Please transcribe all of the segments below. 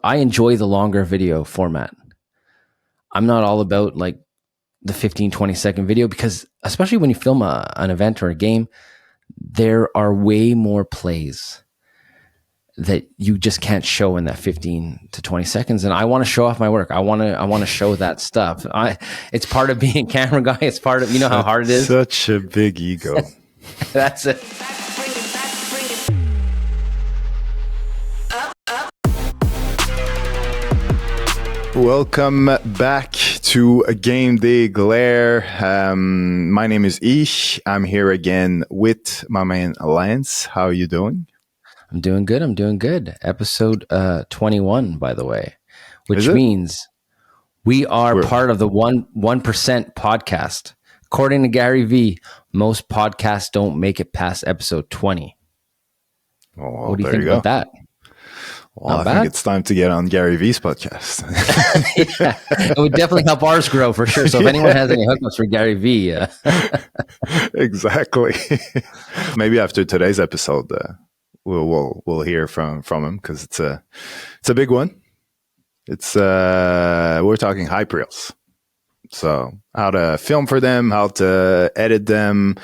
I enjoy the longer video format. I'm not all about like the 15, 20-second video because especially when you film an event or a game, there are way more plays that you just can't show in that 15 to 20 seconds. And I want to show off my work. I want to show that stuff. It's part of being a camera guy. It's part of, you know how hard it is. Such a big ego. That's it. Welcome back to a Game Day Glare. My name is Ish. I'm here again with my man Lance. How are you doing? I'm doing good. Episode 21, by the way, which means we're part of the 1% podcast. According to Gary V, most podcasts don't make it past episode 20. Well, what do you think about that? Well, I think it's time to get on Gary V's podcast. Yeah, it would definitely help ours grow for sure. So if anyone has any hookups for Gary V, exactly. Maybe after today's episode, we'll hear from him because it's a big one. It's we're talking hype reels. So how to film for them, how to edit them,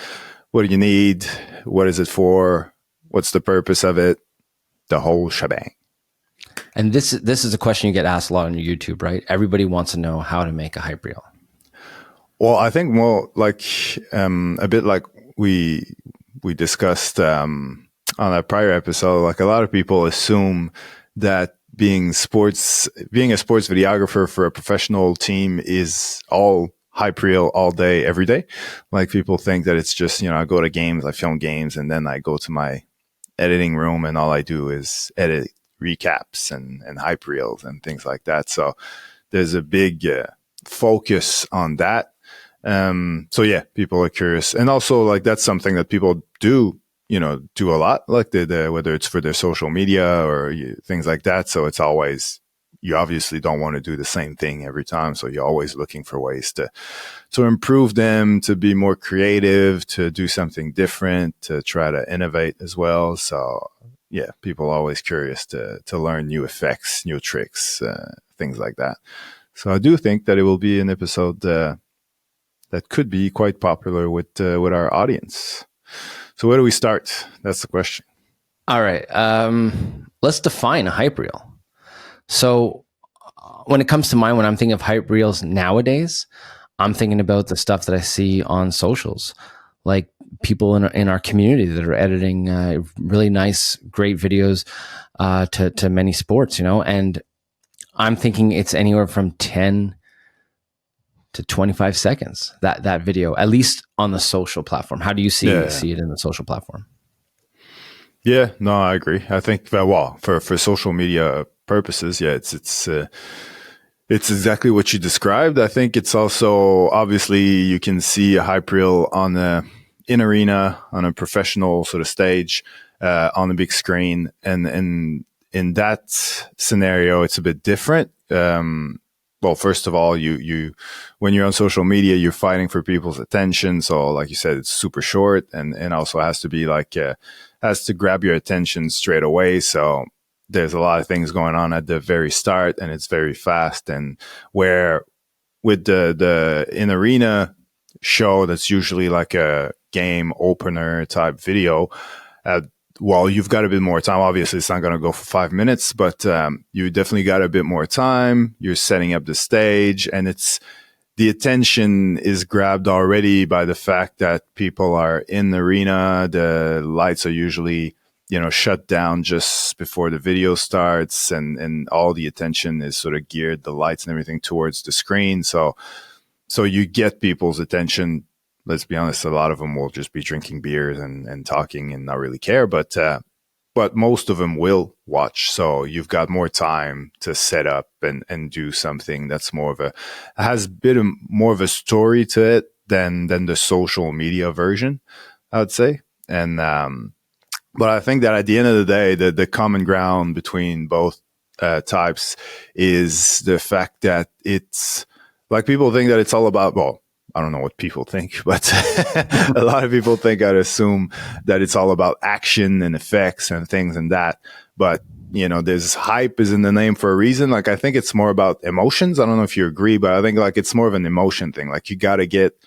what do you need, what is it for, what's the purpose of it, the whole shebang. And this is a question you get asked a lot on your YouTube, right? Everybody wants to know how to make a hype reel. Well, I think more like a bit like we discussed on a prior episode. Like a lot of people assume that being a sports videographer for a professional team is all hype reel all day, every day. Like people think that it's just, I go to games, I film games, and then I go to my editing room and all I do is edit recaps and hype reels and things like that. So there's a big focus on that. So yeah, people are curious. And also like that's something that people do a lot, like whether it's for their social media or things like that. So it's always, you obviously don't want to do the same thing every time. So you're always looking for ways to improve them, to be more creative, to do something different, to try to innovate as well. So yeah, people are always curious to learn new effects, new tricks, things like that. So I do think that it will be an episode that could be quite popular with our audience. So where do we start? That's the question. All right. Let's define a hype reel. So when it comes to mine, when I'm thinking of hype reels nowadays, I'm thinking about the stuff that I see on socials, like people in our community that are editing really nice, great videos to many sports, and I'm thinking it's anywhere from 10 to 25 seconds, that video, at least on the social platform. How do you see it in the social platform? Yeah, no, I agree. I think, for social media purposes, yeah, it's exactly what you described. I think it's also, obviously, you can see a hype reel in arena, on a professional sort of stage, on a big screen. And in that scenario, it's a bit different. Well, first of all, you when you're on social media, you're fighting for people's attention. So like you said, it's super short and also has to be has to grab your attention straight away. So there's a lot of things going on at the very start and it's very fast. And where with the in arena show, that's usually like a game opener type video, you've got a bit more time. Obviously, it's not going to go for 5 minutes, but you definitely got a bit more time. You're setting up the stage, and the attention is grabbed already by the fact that people are in the arena. The lights are usually, shut down just before the video starts, and all the attention is sort of geared, the lights and everything, towards the screen. So you get people's attention. Let's be honest, a lot of them will just be drinking beers and talking and not really care, but most of them will watch. So you've got more time to set up and do something that's has a bit more of a story to it than the social media version, I would say. And but I think that at the end of the day, the common ground between both types is the fact that it's like people think that it's all about, I don't know what people think, but a lot of people think, I'd assume, that it's all about action and effects and things and that. But there's hype is in the name for a reason. Like, I think it's more about emotions. I don't know if you agree, but I think like it's more of an emotion thing. Like, you got to get,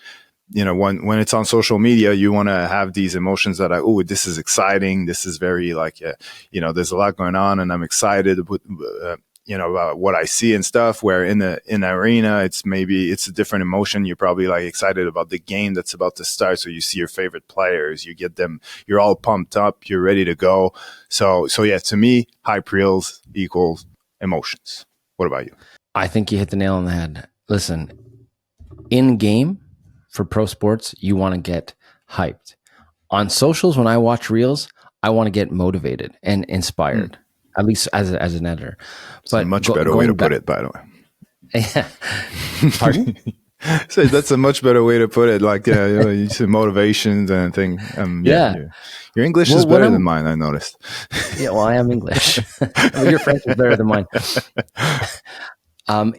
when it's on social media, you want to have these emotions that are, oh, this is exciting. This is very like, there's a lot going on and I'm excited about what I see and stuff. Where in the arena, it's a different emotion. You're probably like excited about the game that's about to start. So you see your favorite players, you get them, you're all pumped up, you're ready to go. So yeah, to me, hype reels equals emotions. What about you? I think you hit the nail on the head. Listen, in game for pro sports, you want to get hyped. On socials, when I watch reels, I want to get motivated and inspired, at least as an editor. It's a much better way to put it, by the way. Pardon? So that's a much better way to put it. Like, you see motivations and thing. Your English is better than mine, I noticed. Yeah, well, I am English. Your French is better than mine.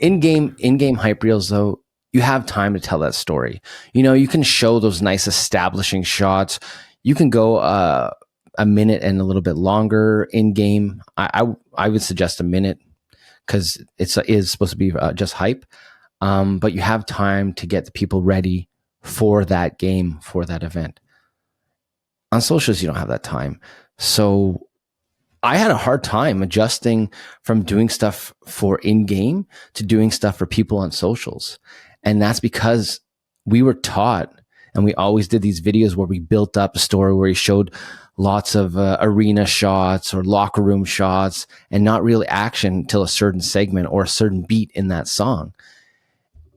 In-game hype reels, though, you have time to tell that story. You can show those nice establishing shots. You can go a minute and a little bit longer in game. I would suggest a minute because it is supposed to be just hype. But you have time to get the people ready for that game, for that event. On socials, you don't have that time. So I had a hard time adjusting from doing stuff for in-game to doing stuff for people on socials. And that's because we were taught, and we always did these videos where we built up a story where we showed lots of arena shots or locker room shots and not really action till a certain segment or a certain beat in that song.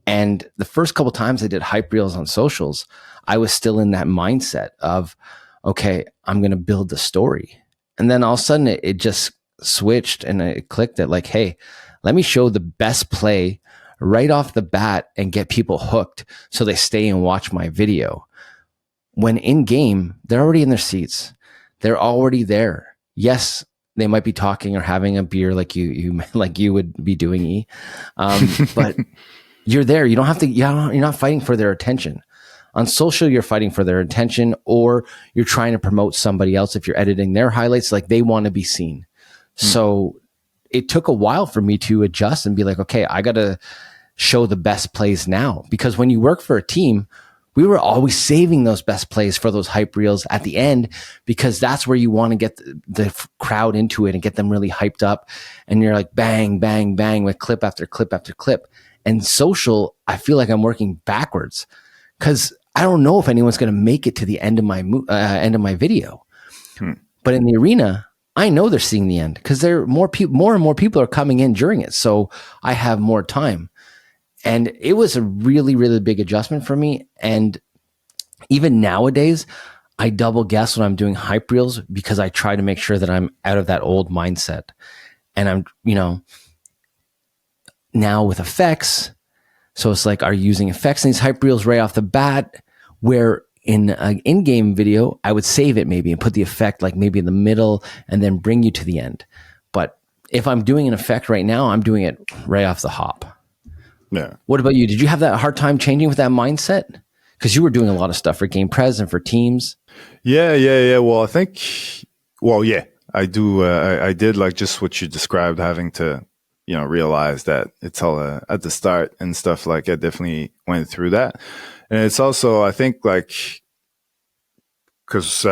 And the first couple times I did hype reels on socials, I was still in that mindset of, okay, I'm going to build the story. And then all of a sudden it just switched and it clicked that like, hey, let me show the best play right off the bat and get people hooked so they stay and watch my video. When in game, they're already in their seats. They're already there. Yes, they might be talking or having a beer like you would be doing, but you're there. You don't have to. You're not fighting for their attention. On social, you're fighting for their attention, or you're trying to promote somebody else. If you're editing their highlights, like they want to be seen. So it took a while for me to adjust and be like, okay, I got to show the best plays now. Because when you work for a team, we were always saving those best plays for those hype reels at the end, because that's where you want to get the crowd into it and get them really hyped up. And you're like, bang, bang, bang with clip after clip after clip. And social, I feel like I'm working backwards because I don't know if anyone's going to make it to the end of my video. But in the arena, I know they're seeing the end because more and more people are coming in during it. So I have more time. And it was a really, really big adjustment for me. And even nowadays, I double guess when I'm doing hype reels because I try to make sure that I'm out of that old mindset. And I'm, now with effects. So it's like, are you using effects in these hype reels right off the bat? Where in an in-game video, I would save it maybe and put the effect like maybe in the middle and then bring you to the end. But if I'm doing an effect right now, I'm doing it right off the hop. Yeah. What about you? Did you have that hard time changing with that mindset? Because you were doing a lot of stuff for Game Prez and for teams. Yeah. Well, yeah, I do. I did like just what you described, having to, realize that it's all at the start and stuff. Like, I definitely went through that. And it's also, I think, like, because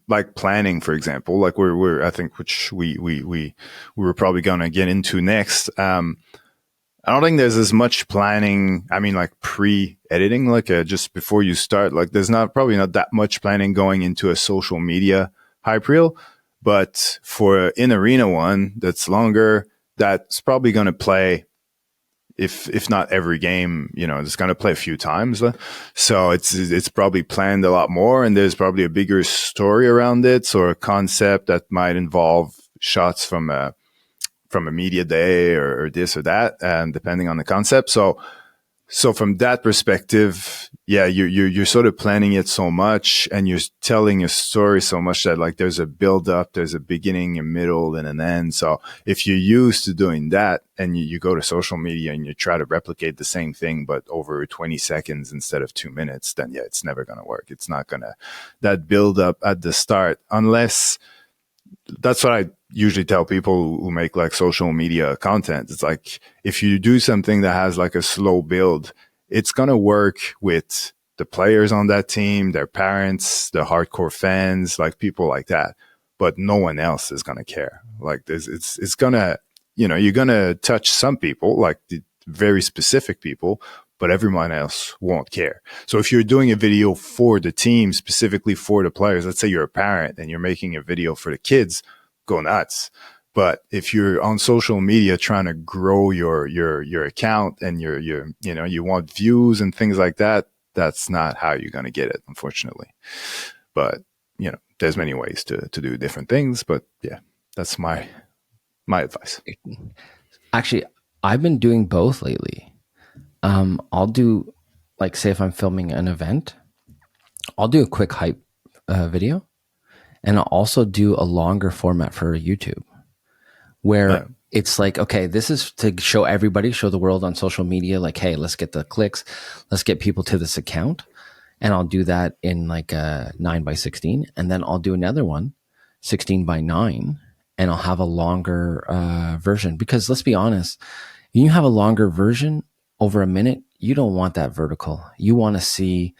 like planning, for example, like I think, which we were probably going to get into next. I don't think there's as much planning. I mean, like pre-editing, like just before you start, like there's probably not that much planning going into a social media hype reel. But for in arena one that's longer, that's probably going to play, if not every game, it's going to play a few times. So it's probably planned a lot more, and there's probably a bigger story around it, or a concept that might involve shots from a media day or this or that, and depending on the concept. So from that perspective, yeah, you're sort of planning it so much, and you're telling a story so much that like there's a build up, there's a beginning, a middle, and an end. So if you're used to doing that and you go to social media and you try to replicate the same thing, but over 20 seconds instead of 2 minutes, then yeah, it's never going to work. It's not going to, that build up at the start, unless that's what I usually tell people who make like social media content, it's like, if you do something that has like a slow build, it's going to work with the players on that team, their parents, the hardcore fans, like people like that. But no one else is going to care. Like this, it's going to, you're going to touch some people, like the very specific people, but everyone else won't care. So if you're doing a video for the team, specifically for the players, let's say you're a parent and you're making a video for the kids, go nuts. But if you're on social media trying to grow your account and you want views and things like that, that's not how you're going to get it, unfortunately. But there's many ways to do different things. But yeah, that's my advice. Actually, I've been doing both lately. I'll do, like, say if I'm filming an event, I'll do a quick hype video, and I'll also do a longer format for YouTube, where it's like, okay, this is to show everybody, show the world on social media, like, hey, let's get the clicks, let's get people to this account. And I'll do that in like a 9x16. And then I'll do another one, 16x9, and I'll have a longer version. Because let's be honest, you have a longer version over a minute, you don't want that vertical. You want to see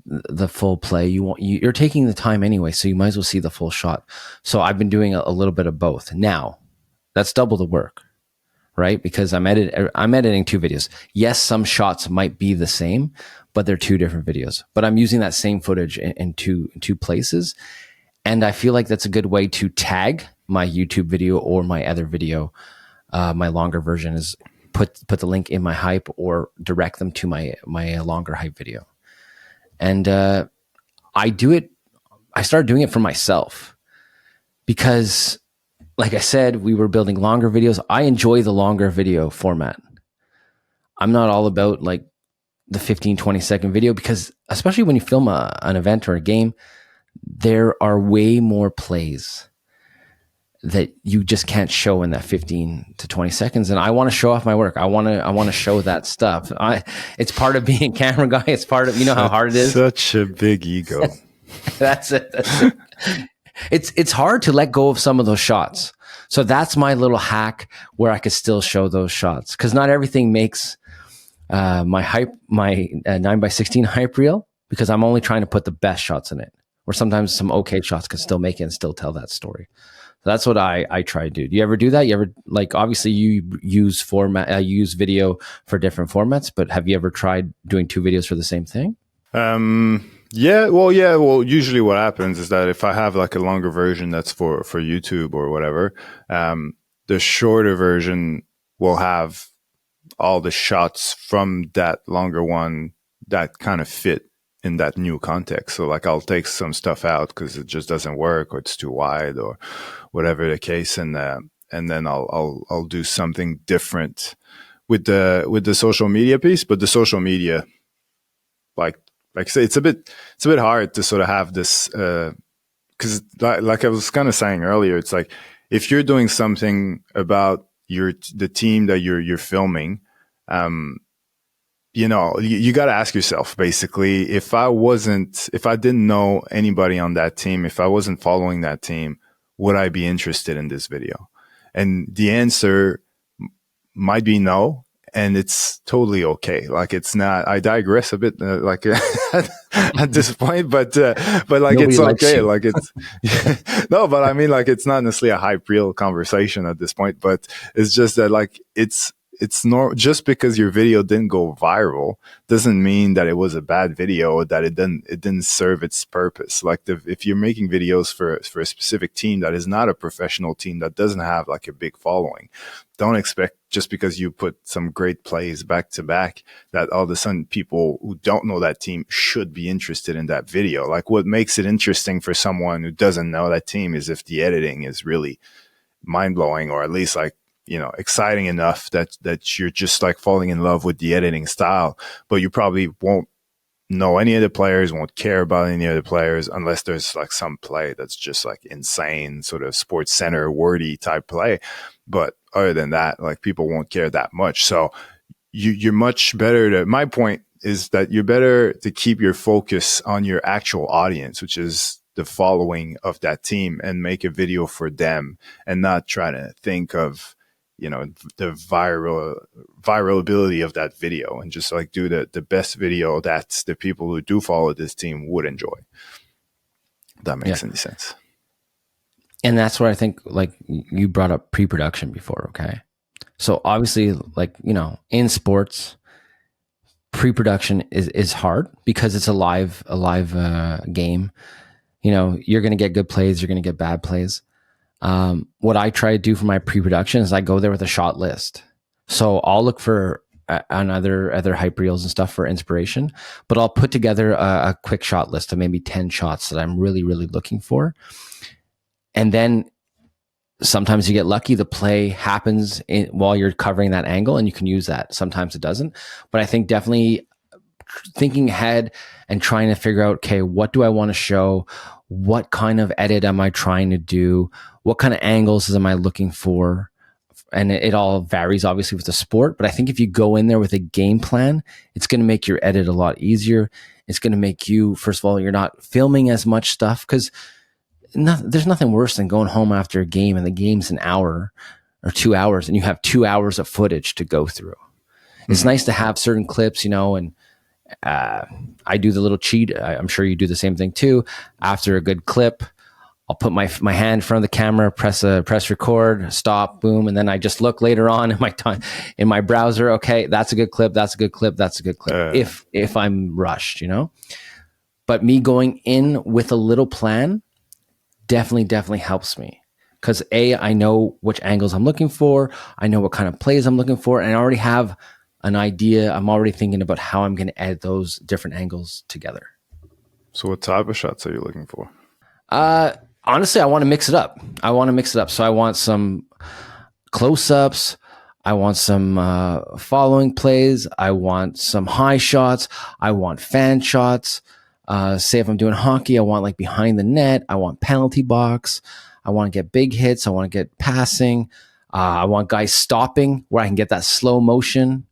the full play. You're taking the time anyway, so you might as well see the full shot. So I've been doing a little bit of both. Now, that's double the work, right? Because I'm editing two videos. Yes, some shots might be the same, but they're two different videos. But I'm using that same footage in two places. And I feel like that's a good way to tag my YouTube video or my other video. My longer version is put the link in my hype or direct them to my longer hype video. And I started doing it for myself because, like I said, we were building longer videos. I enjoy the longer video format. I'm not all about like the 15, 20-second video, because especially when you film an event or a game, there are way more plays that you just can't show in that 15 to 20 seconds. And I want to show off my work. I want to show that stuff. It's part of being a camera guy. It's part of, how hard it is. Such a big ego. That's it. It's hard to let go of some of those shots. So that's my little hack where I could still show those shots, because not everything makes my 9x16 hype reel, because I'm only trying to put the best shots in it, or sometimes some okay shots can still make it and still tell that story. So that's what I try to do. Do you ever do that? You ever, like, obviously you use use video for different formats, but have you ever tried doing two videos for the same thing? Yeah. Well, usually what happens is that if I have like a longer version that's for YouTube or whatever, the shorter version will have all the shots from that longer one that kind of fit in that new context. So like I'll take some stuff out because it just doesn't work, or it's too wide, or whatever the case, and then I'll do something different with the social media piece. But the social media, like I say, it's a bit hard to sort of have this, because like I was kind of saying earlier, it's like if you're doing something about the team that you're filming, you got to ask yourself, basically, if I didn't know anybody on that team, if I wasn't following that team, would I be interested in this video? And the answer might be no. And it's totally okay. Like, it's not, I digress a bit, at this point, but like, nobody, it's okay. Like, it's, no, but I mean, like, it's not necessarily a hype reel conversation at this point, but it's just that, like, it's just because your video didn't go viral doesn't mean that it was a bad video, or that it didn't serve its purpose. Like, if you're making videos for a specific team that is not a professional team, that doesn't have like a big following, don't expect just because you put some great plays back to back that all of a sudden people who don't know that team should be interested in that video. Like, what makes it interesting for someone who doesn't know that team is if the editing is really mind blowing, or at least like, exciting enough that you're just like falling in love with the editing style, but you probably won't know any of the players, won't care about any of the players, unless there's like some play that's just like insane, sort of Sports Center wordy type play. But other than that, like, people won't care that much. So you're much better my point is that you're better to keep your focus on your actual audience, which is the following of that team and make a video for them, and not try to think of, the viralability of that video, and just like do the best video that the people who do follow this team would enjoy. If that makes any sense. And that's where I think, like, you brought up pre-production before. Okay. So obviously, like, in sports, pre-production is hard because it's a live game. You're going to get good plays, you're going to get bad plays. What I try to do for my pre-production is I go there with a shot list. So I'll look for on other hype reels and stuff for inspiration, but I'll put together a quick shot list of maybe 10 shots that I'm really, really looking for. And then sometimes you get lucky, the play happens while you're covering that angle, and you can use that. Sometimes it doesn't. But I think definitely thinking ahead and trying to figure out, okay, what do I want to show? What kind of edit am I trying to do? What kind of angles am I looking for? And it all varies, obviously, with the sport. But I think if you go in there with a game plan, it's going to make your edit a lot easier. It's going to make you, first of all, you're not filming as much stuff, because there's nothing worse than going home after a game and the game's an hour or 2 hours and you have 2 hours of footage to go through. It's nice to have certain clips, and I do the little cheat. I'm sure you do the same thing too. After a good clip, I'll put my hand in front of the camera, press record, stop, boom, and then I just look later on in my browser. Okay, that's a good clip. That's a good clip. That's a good clip. If I'm rushed, But me going in with a little plan definitely helps me, because I know which angles I'm looking for. I know what kind of plays I'm looking for, and I already have an idea. I'm already thinking about how I'm going to add those different angles together. So what type of shots are you looking for? Honestly, I want to mix it up. So I want some close-ups. I want some following plays. I want some high shots. I want fan shots. Say if I'm doing hockey, I want like behind the net. I want penalty box. I want to get big hits. I want to get passing. I want guys stopping where I can get that slow motion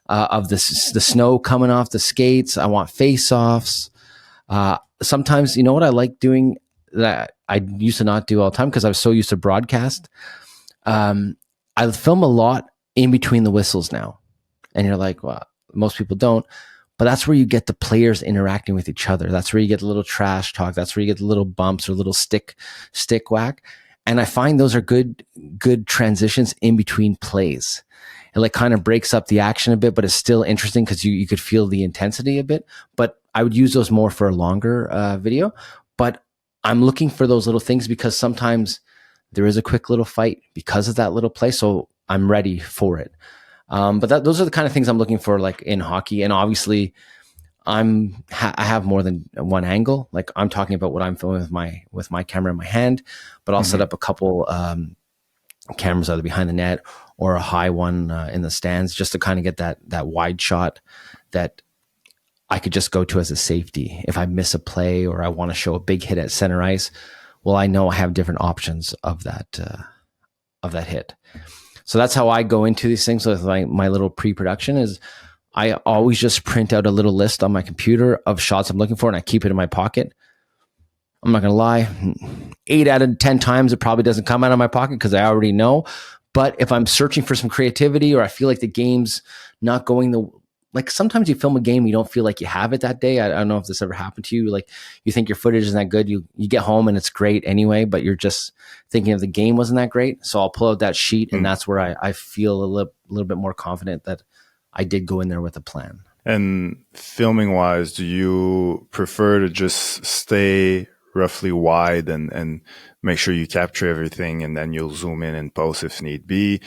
of the snow coming off the skates. I want face-offs. Sometimes, you know what I like doing that I used to not do all the time because I was so used to broadcast? I film a lot in between the whistles now. And you're like, well, most people don't. But that's where you get the players interacting with each other. That's where you get a little trash talk. That's where you get the little bumps or little stick whack. And I find those are good transitions in between plays. It like kind of breaks up the action a bit, but it's still interesting because you could feel the intensity a bit. But I would use those more for a longer video. But I'm looking for those little things because sometimes there is a quick little fight because of that little play. So I'm ready for it. But those are the kind of things I'm looking for, like in hockey. And obviously, I have more than one angle. Like I'm talking about what I'm filming with my camera in my hand, but I'll set up a couple cameras either behind the net or a high one in the stands, just to kind of get that wide shot that I could just go to as a safety. If I miss a play or I want to show a big hit at center ice, well, I know I have different options of that hit. So that's how I go into these things with my little pre-production. Is I always just print out a little list on my computer of shots I'm looking for, and I keep it in my pocket. I'm not going to lie. 8 out of 10 times, it probably doesn't come out of my pocket because I already know. But if I'm searching for some creativity, or I feel like the game's not going like sometimes you film a game, you don't feel like you have it that day. I don't know if this ever happened to you. Like you think your footage isn't that good. You get home and it's great anyway, but you're just thinking of the game wasn't that great. So I'll pull out that sheet, and that's where I feel a little bit more confident that I did go in there with a plan. And filming wise, do you prefer to just stay roughly wide and make sure you capture everything, and then you'll zoom in and post if need be?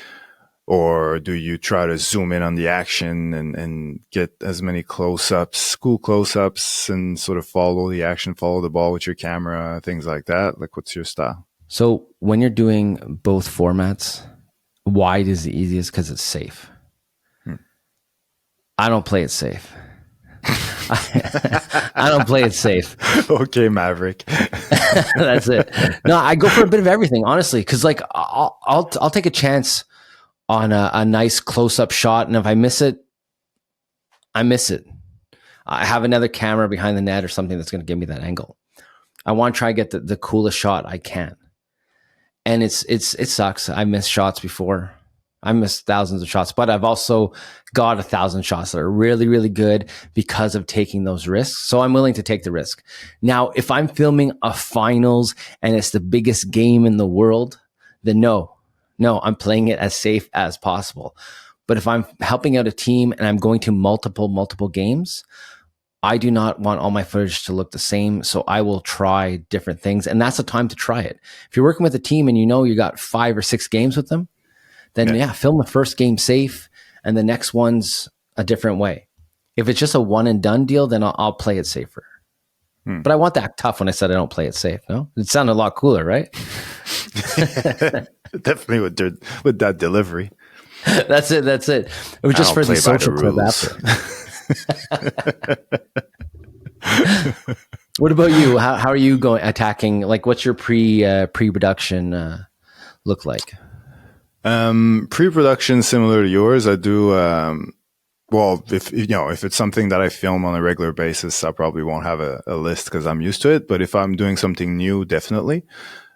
Or do you try to zoom in on the action and get as many close-ups, cool close-ups, and sort of follow the action, follow the ball with your camera, things like that? Like, what's your style? So when you're doing both formats, wide is the easiest because it's safe. I don't play it safe. I don't play it safe. Okay, Maverick. That's it. No, I go for a bit of everything, honestly, because like I'll take a chance on a nice close-up shot, and if I miss it, I miss it. I have another camera behind the net or something that's going to give me that angle. I want to try to get the coolest shot I can. And it sucks. I missed shots before. I missed thousands of shots, but I've also got 1,000 shots that are really, really good because of taking those risks. So I'm willing to take the risk. Now, if I'm filming a finals and it's the biggest game in the world, then no, I'm playing it as safe as possible. But if I'm helping out a team and I'm going to multiple games, I do not want all my footage to look the same. So I will try different things. And that's the time to try it. If you're working with a team and you know you got 5 or 6 games with them, then yeah, film the first game safe and the next one's a different way. If it's just a one and done deal, then I'll play it safer. But I want that tough when I said I don't play it safe. No, it sounded a lot cooler, right? Definitely with that delivery. That's it. It was just for the social clip after. What about you? How are you going attacking? Like, what's your pre-production look like? Pre-production similar to yours. I do. Well, if it's something that I film on a regular basis, I probably won't have a list because I'm used to it. But if I'm doing something new, definitely.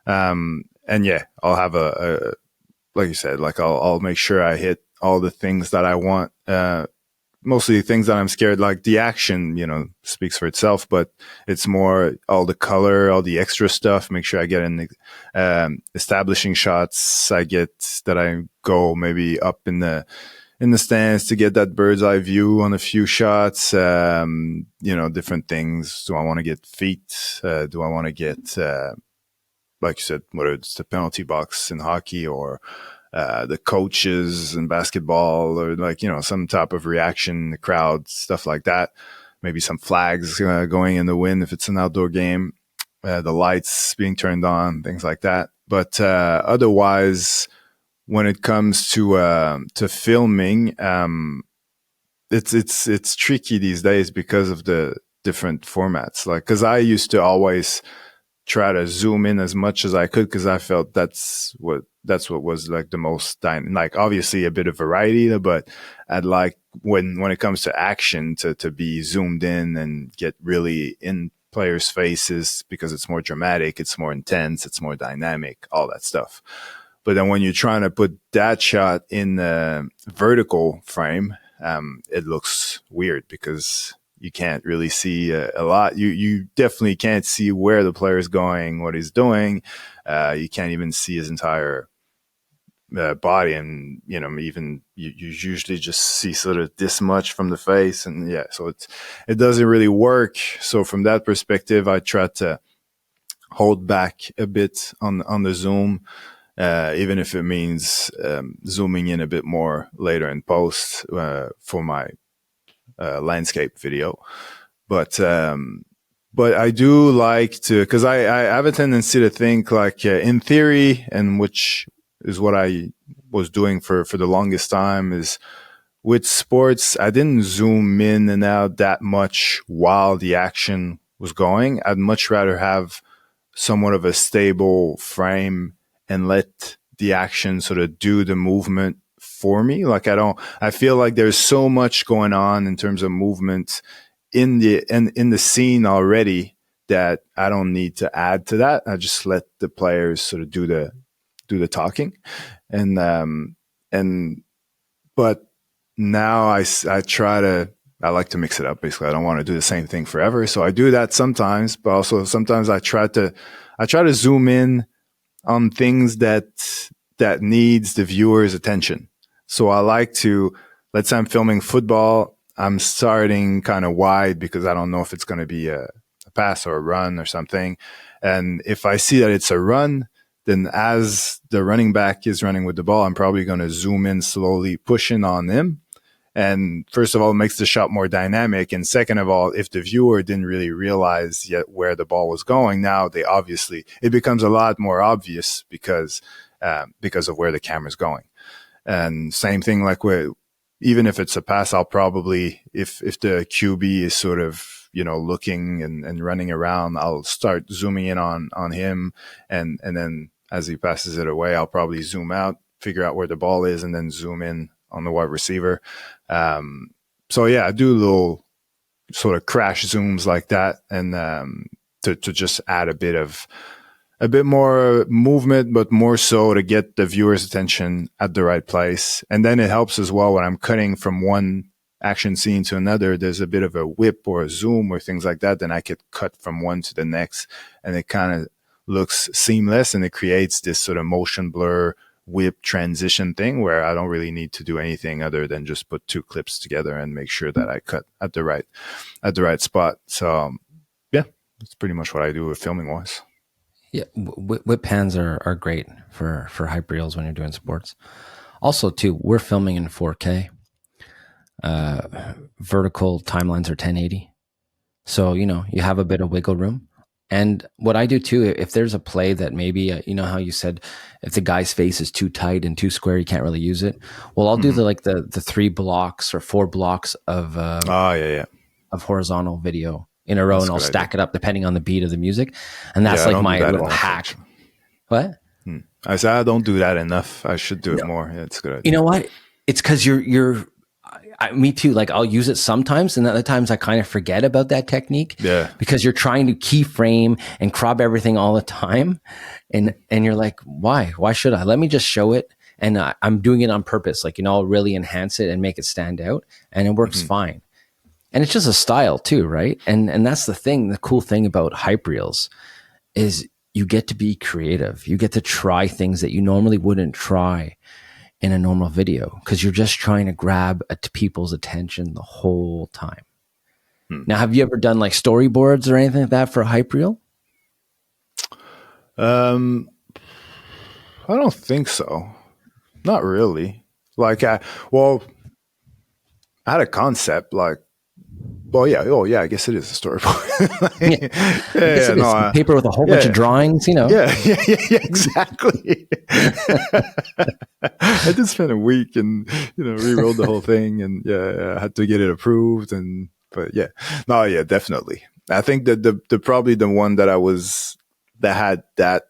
And yeah, I'll have a like you said, like I'll make sure I hit all the things that I want. Mostly things that I'm scared, like the action, speaks for itself, but it's more all the color, all the extra stuff. Make sure I get in the establishing shots. I go maybe up in the stands to get that bird's eye view on a few shots. Different things. Do I want to get feet? Do I want to get, like you said, whether it's the penalty box in hockey or the coaches in basketball, or some type of reaction, the crowd, stuff like that. Maybe some flags going in the wind if it's an outdoor game, the lights being turned on, things like that. But otherwise, when it comes to filming, it's tricky these days because of the different formats. Like, because I used to always try to zoom in as much as I could because I felt that's what was like the most like obviously a bit of variety, but I'd like when it comes to action to be zoomed in and get really in players' faces because it's more dramatic, it's more intense, it's more dynamic, all that stuff. But then when you're trying to put that shot in the vertical frame, it looks weird because you can't really see a lot. You definitely can't see where the player is going, what he's doing. You can't even see his entire body, and even you usually just see sort of this much from the face, and yeah, so it doesn't really work. So from that perspective, I try to hold back a bit on the zoom, even if it means zooming in a bit more later in post for my landscape video. But I do like to, because I have a tendency to think like in theory, and which is what I was doing for the longest time, is with sports, I didn't zoom in and out that much while the action was going. I'd much rather have somewhat of a stable frame and let the action sort of do the movement for me. Like I feel like there's so much going on in terms of movement in the scene already that I don't need to add to that. I just let the players sort of do the talking. But now I like to mix it up. Basically, I don't want to do the same thing forever. So I do that sometimes, but also sometimes I try to zoom in on things that needs the viewer's attention. So I like to, let's say I'm filming football, I'm starting kind of wide because I don't know if it's going to be a pass or a run or something. And if I see that it's a run, then as the running back is running with the ball, I'm probably going to zoom in slowly, pushing on him. And first of all, it makes the shot more dynamic. And second of all, if the viewer didn't really realize yet where the ball was going, now it becomes a lot more obvious because of where the camera's going. And same thing, like even if it's a pass, I'll probably, if the QB is sort of, looking and running around, I'll start zooming in on him. And then as he passes it away, I'll probably zoom out, figure out where the ball is, and then zoom in on the wide receiver. So yeah, I do little sort of crash zooms like that. And to just add a bit more movement, but more so to get the viewer's attention at the right place. And then it helps as well when I'm cutting from one action scene to another. There's a bit of a whip or a zoom or things like that. Then I could cut from one to the next, and it kind of looks seamless, and it creates this sort of motion blur whip transition thing where I don't really need to do anything other than just put two clips together and make sure that I cut at the right spot. So yeah, that's pretty much what I do with filming wise. Yeah, whip pans are great for hype reels when you're doing sports. Also, too, we're filming in 4K. Vertical timelines are 1080, so you have a bit of wiggle room. And what I do too, if there's a play that maybe how you said, if the guy's face is too tight and too square, you can't really use it. Well, I'll do the 3 blocks or 4 blocks of of horizontal video in a row, and I'll stack it up depending on the beat of the music, and that's like my little hack. What? I said I don't do that enough. I should do it more. Yeah, it's a good idea. You know what? It's because you're. Me too. Like I'll use it sometimes, and other times I kind of forget about that technique. Yeah. Because you're trying to keyframe and crop everything all the time, and you're like, why? Why should I? Let me just show it, and I'm doing it on purpose. Like I'll really enhance it and make it stand out, and it works fine. And it's just a style too, right? And that's the thing. The cool thing about hype reels is you get to be creative. You get to try things that you normally wouldn't try in a normal video, because you're just trying to grab people's attention the whole time. Now, have you ever done like storyboards or anything like that for a hype reel? I don't think so. Not really. Like, I had a concept like, well, yeah. Oh, yeah. I guess it is a storyboard. Paper with a whole bunch of drawings. Yeah. Exactly. I did spend a week and rewrote the whole thing, and I had to get it approved. But definitely. I think that the probably the one that had that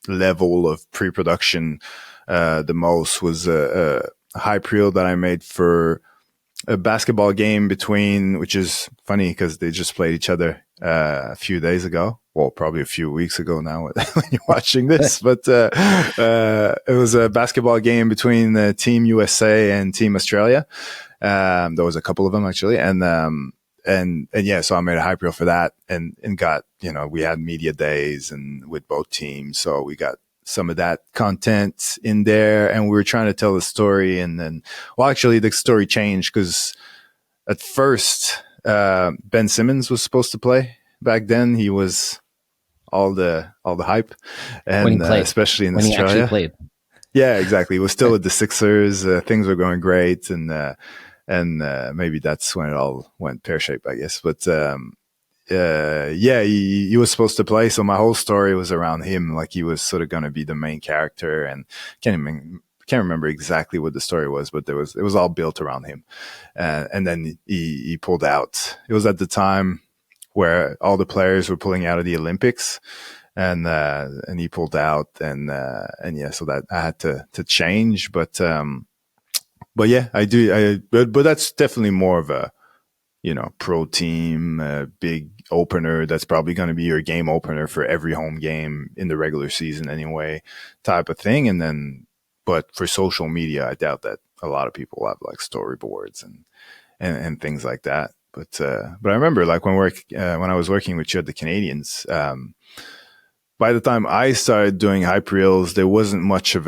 level of pre-production the most was a hype reel that I made for a basketball game which is funny because they just played each other a few days ago. Well, probably a few weeks ago now when you're watching this, but it was a basketball game between Team USA and Team Australia. There was a couple of them actually, and so I made a hype reel for that, and got we had media days and with both teams, so we got some of that content in there, and we were trying to tell the story. And then, well, actually the story changed because at first, Ben Simmons was supposed to play. Back then he was all the hype, and especially in when Australia. He actually played. Yeah, exactly. He was still with the Sixers. Things were going great. And maybe that's when it all went pear-shaped, I guess. But, he was supposed to play, so my whole story was around him. Like he was sort of going to be the main character, and can't remember exactly what the story was, but it was all built around him. And then he pulled out. It was at the time where all the players were pulling out of the Olympics, and he pulled out, and so that I had to change. But yeah, I do. But that's definitely more of a pro team, big opener. That's probably going to be your game opener for every home game in the regular season anyway, type of thing. And then, but for social media, I doubt that a lot of people have like storyboards and things like that. But I remember like when I was working with you at the Canadians, by the time I started doing hype reels, there wasn't much of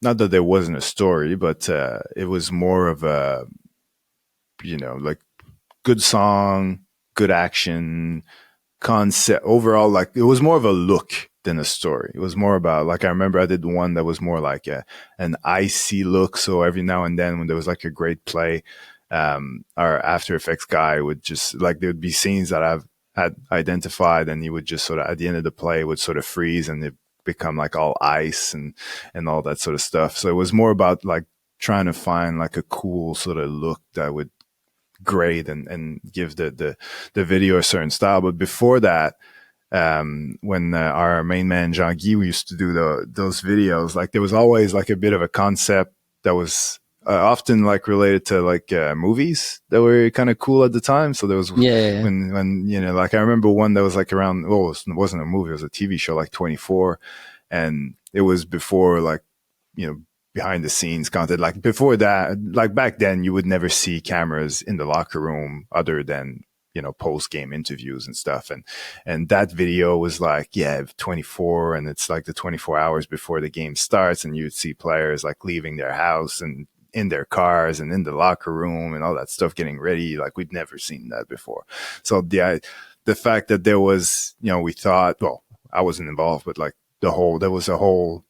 not that there wasn't a story, but it was more of a, like good song, good action, concept overall. Like it was more of a look than a story. It was more about, like, I remember I did one that was more like an icy look. So every now and then when there was like a great play, our After Effects guy would just like, there would be scenes that I've had identified, and he would just sort of at the end of the play would sort of freeze and it become like all ice and all that sort of stuff. So it was more about like trying to find like a cool sort of look that would grade and give the video a certain style. But before that, when our main man Jean Guy, we used to do those videos, like there was always like a bit of a concept that was often like related to like movies that were kind of cool at the time. So there was Yeah, yeah, yeah. when like I remember one that was like around. Well, it wasn't a movie; it was a TV show, like 24, and it was before like behind the scenes content. Like before that, like back then, you would never see cameras in the locker room other than post game interviews and stuff. And that video was like, yeah, 24, and it's like the 24 hours before the game starts, and you'd see players like leaving their house and in their cars and in the locker room and all that stuff getting ready. Like we'd never seen that before. So the fact that there was, we thought, well, I wasn't involved, but like there was a whole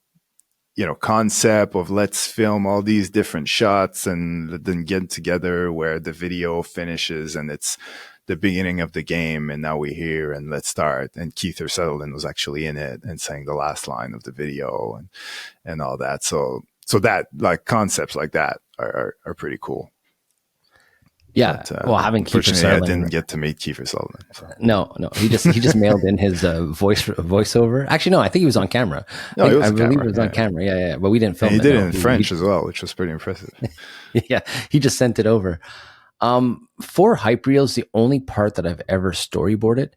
concept of let's film all these different shots and then get together where the video finishes and it's the beginning of the game, and now we're here and let's start. And Keith Sutherland was actually in it and saying the last line of the video and all that. So that like concepts like that are pretty cool. Yeah. But, well, having Kiefer unfortunately, I Sutherland, didn't get to meet Kiefer Sutherland. So. No, he just mailed in his voiceover. Actually, no, I think he was on camera. No, I believe it was on camera. Yeah, but we didn't film and he it. did it in French as well, which was pretty impressive. Yeah, he just sent it over. For hype reels, the only part that I've ever storyboarded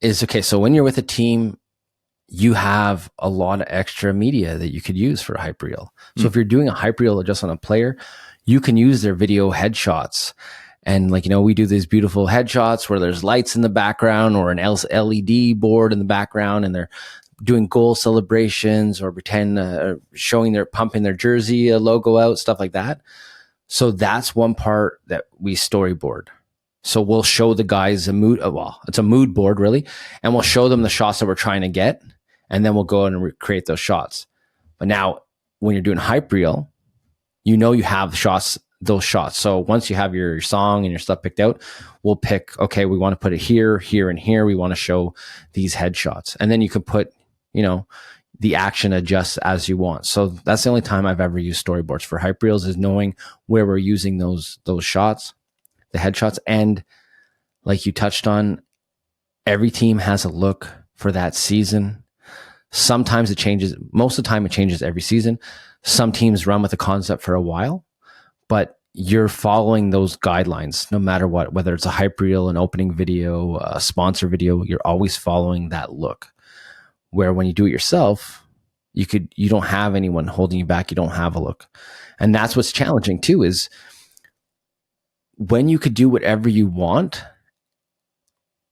is okay. So when you're with a team, you have a lot of extra media that you could use for a hype reel. So if you're doing a hype reel just on a player, you can use their video headshots. And like, we do these beautiful headshots where there's lights in the background or an LED board in the background, and they're doing goal celebrations or showing their pumping their jersey logo out, stuff like that. So that's one part that we storyboard. So we'll show the guys a mood. Well, it's a mood board really. And we'll show them the shots that we're trying to get. And then we'll go and recreate those shots. But now when you're doing hype reel, you have those shots. So once you have your song and your stuff picked out, we'll pick, okay, we want to put it here, here, and here. We want to show these headshots. And then you can put, the action adjusts as you want. So that's the only time I've ever used storyboards for hype reels, is knowing where we're using those shots, the headshots. And like you touched on, every team has a look for that season. Sometimes it changes. Most of the time it changes every season. Some teams run with a concept for a while, but you're following those guidelines no matter what, whether it's a hype reel, an opening video, a sponsor video, you're always following that look. Where when you do it yourself, you don't have anyone holding you back. You don't have a look. And that's what's challenging too, is when you could do whatever you want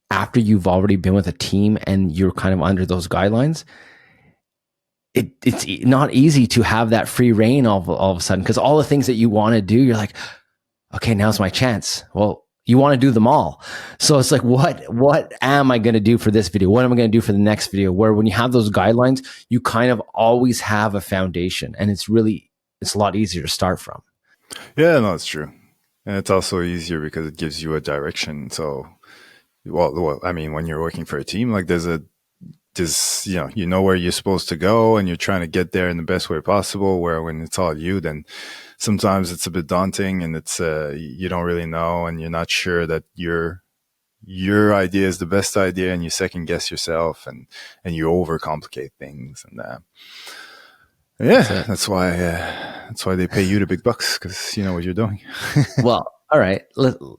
after you've already been with a team and you're kind of under those guidelines, it's not easy to have that free reign all of a sudden, because all the things that you want to do, you're like, okay, now's my chance. Well, you want to do them all. So it's like, what am I going to do for this video? What am I going to do for the next video? Where when you have those guidelines, you kind of always have a foundation, and it's a lot easier to start from. Yeah, no, it's true. And it's also easier because it gives you a direction. So, well, I mean, when you're working for a team, like there's you know where you're supposed to go, and you're trying to get there in the best way possible. Where when it's all you, then sometimes it's a bit daunting, and it's you don't really know, and you're not sure that your idea is the best idea, and you second guess yourself, and you overcomplicate things, and yeah, that's why they pay you the big bucks, because you know what you're doing. Well, all right.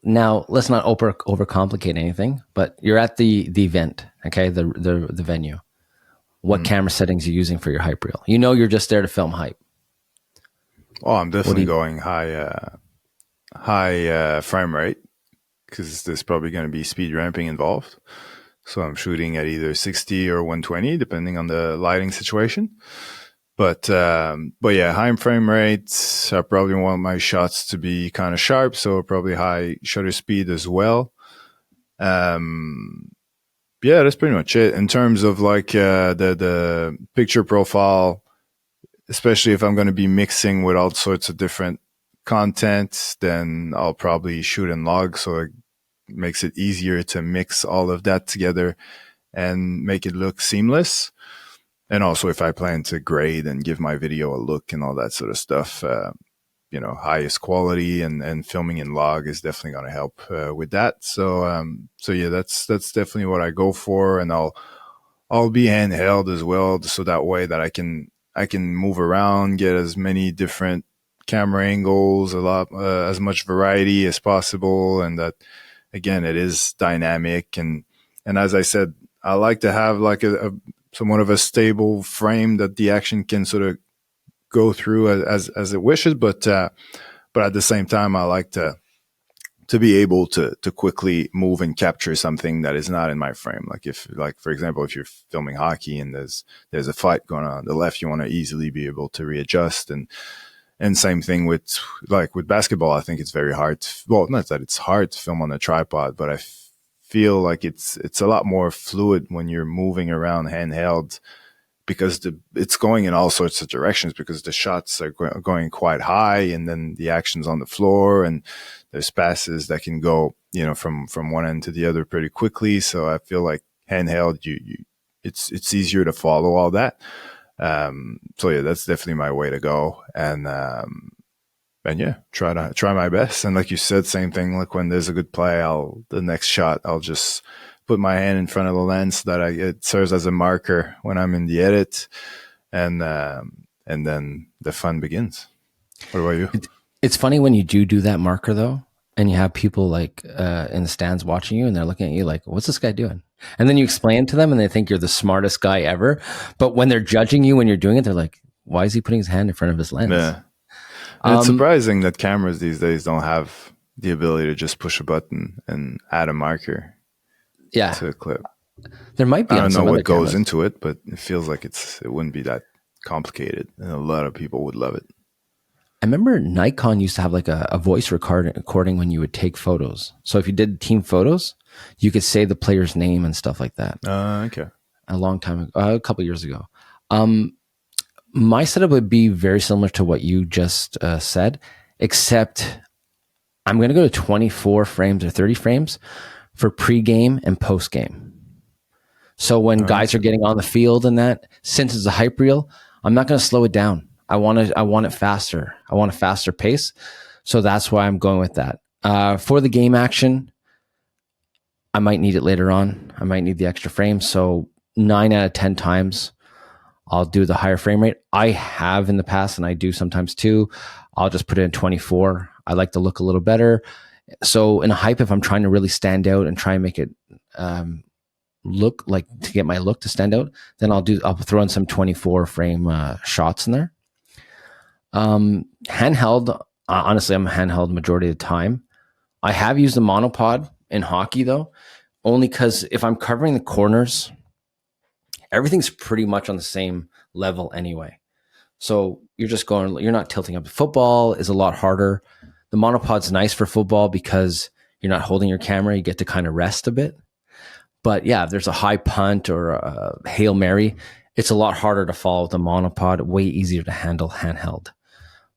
Now let's not overcomplicate anything. But you're at the event, okay? The venue. What camera settings are you using for your hype reel? You're just there to film hype. Oh, I'm definitely going high frame rate, because there's probably going to be speed ramping involved. So I'm shooting at either 60 or 120, depending on the lighting situation. But yeah, high frame rates. I probably want my shots to be kind of sharp, so probably high shutter speed as well. Yeah, that's pretty much it. In terms of like the picture profile, especially if I'm going to be mixing with all sorts of different content, then I'll probably shoot in log, so it makes it easier to mix all of that together and make it look seamless. And also, if I plan to grade and give my video a look and all that sort of stuff, highest quality and filming in log is definitely going to help with that. So yeah, that's definitely what I go for, and I'll be handheld as well, so that way that I can move around, get as many different camera angles, a lot as much variety as possible, and that again it is dynamic. And as I said, I like to have like a somewhat of a stable frame that the action can sort of go through as it wishes, but at the same time, I like to be able to quickly move and capture something that is not in my frame. Like if, like for example, if you're filming hockey and there's a fight going on the left, you want to easily be able to readjust. And same thing with like with basketball. I think it's very hard. Well, not that it's hard to film on a tripod, but I feel like it's a lot more fluid when you're moving around handheld, because it's going in all sorts of directions, because the shots are going quite high, and then the action's on the floor, and there's passes that can go, from one end to the other pretty quickly. So I feel like handheld, it's easier to follow all that. So yeah, that's definitely my way to go. And yeah, try my best. And like you said, same thing. Like when there's a good play, the next shot, I'll just put my hand in front of the lens so that it serves as a marker when I'm in the edit, and then the fun begins. What about you? It's funny when you do that marker though, and you have people like in the stands watching you, and they're looking at you like, "What's this guy doing?" And then you explain to them, and they think you're the smartest guy ever. But when they're judging you when you're doing it, they're like, "Why is he putting his hand in front of his lens?" Yeah. And it's surprising that cameras these days don't have the ability to just push a button and add a marker Yeah, to a clip. there might be. I On don't know some other what goes cameras. into it, but it feels like it wouldn't be that complicated, and a lot of people would love it. I remember Nikon used to have like a voice recording when you would take photos. So if you did team photos, you could say the player's name and stuff like that. Okay. A long time ago, a couple years ago. My setup would be very similar to what you just said, except I'm going to go to 24 frames or 30 frames for pre-game and post-game. So when guys are getting on the field and that, since it's a hype reel, I'm not going to slow it down. I want it faster. I want a faster pace. So that's why I'm going with that. For the game action, I might need it later on. I might need the extra frames. So 9 out of 10 times, I'll do the higher frame rate. I have in the past, and I do sometimes too. I'll just put it in 24. I like to look a little better. So in a hype, if I'm trying to really stand out and try and make it look like, to get my look to stand out, then I'll throw in some 24 frame shots in there. Handheld, honestly, I'm handheld majority of the time. I have used the monopod in hockey though, only because if I'm covering the corners, everything's pretty much on the same level anyway. So you're not tilting up. Football is a lot harder. The monopod's nice for football because you're not holding your camera. You get to kind of rest a bit. But yeah, if there's a high punt or a Hail Mary, it's a lot harder to follow the monopod, way easier to handle handheld.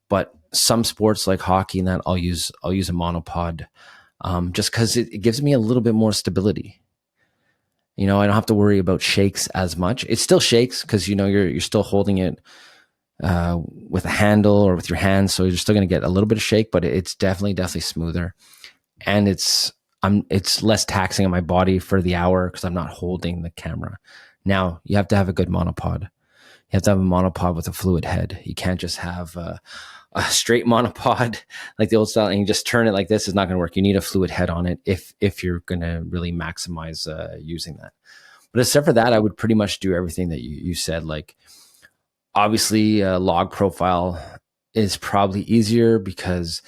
But some sports like hockey and that, I'll use a monopod just because it gives me a little bit more stability. I don't have to worry about shakes as much. It still shakes because you're still holding it with a handle or with your hands, so you're still going to get a little bit of shake, but it's definitely smoother, and it's less taxing on my body for the hour because I'm not holding the camera. Now you have to have a good monopod. You have to have a monopod with a fluid head. You can't just have a straight monopod like the old style and you just turn it like this. Is not going to work. You need a fluid head on it if you're going to really maximize using that. But except for that, I would pretty much do everything that you said. Like obviously, log profile is probably easier because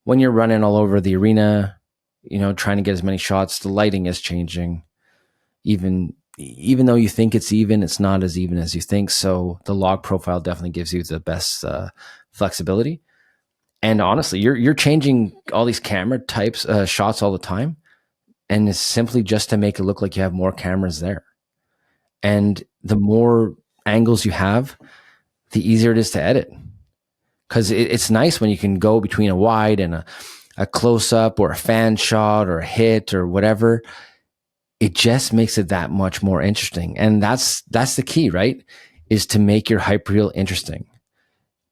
when you're running all over the arena, trying to get as many shots, the lighting is changing. Even though you think it's even, it's not as even as you think. So the log profile definitely gives you the best flexibility. And honestly, you're changing all these camera types, shots all the time, and it's simply just to make it look like you have more cameras there. And the more angles you have, the easier it is to edit. Because it's nice when you can go between a wide and a close up or a fan shot or a hit or whatever. It just makes it that much more interesting. And that's the key, right? Is to make your hype reel interesting.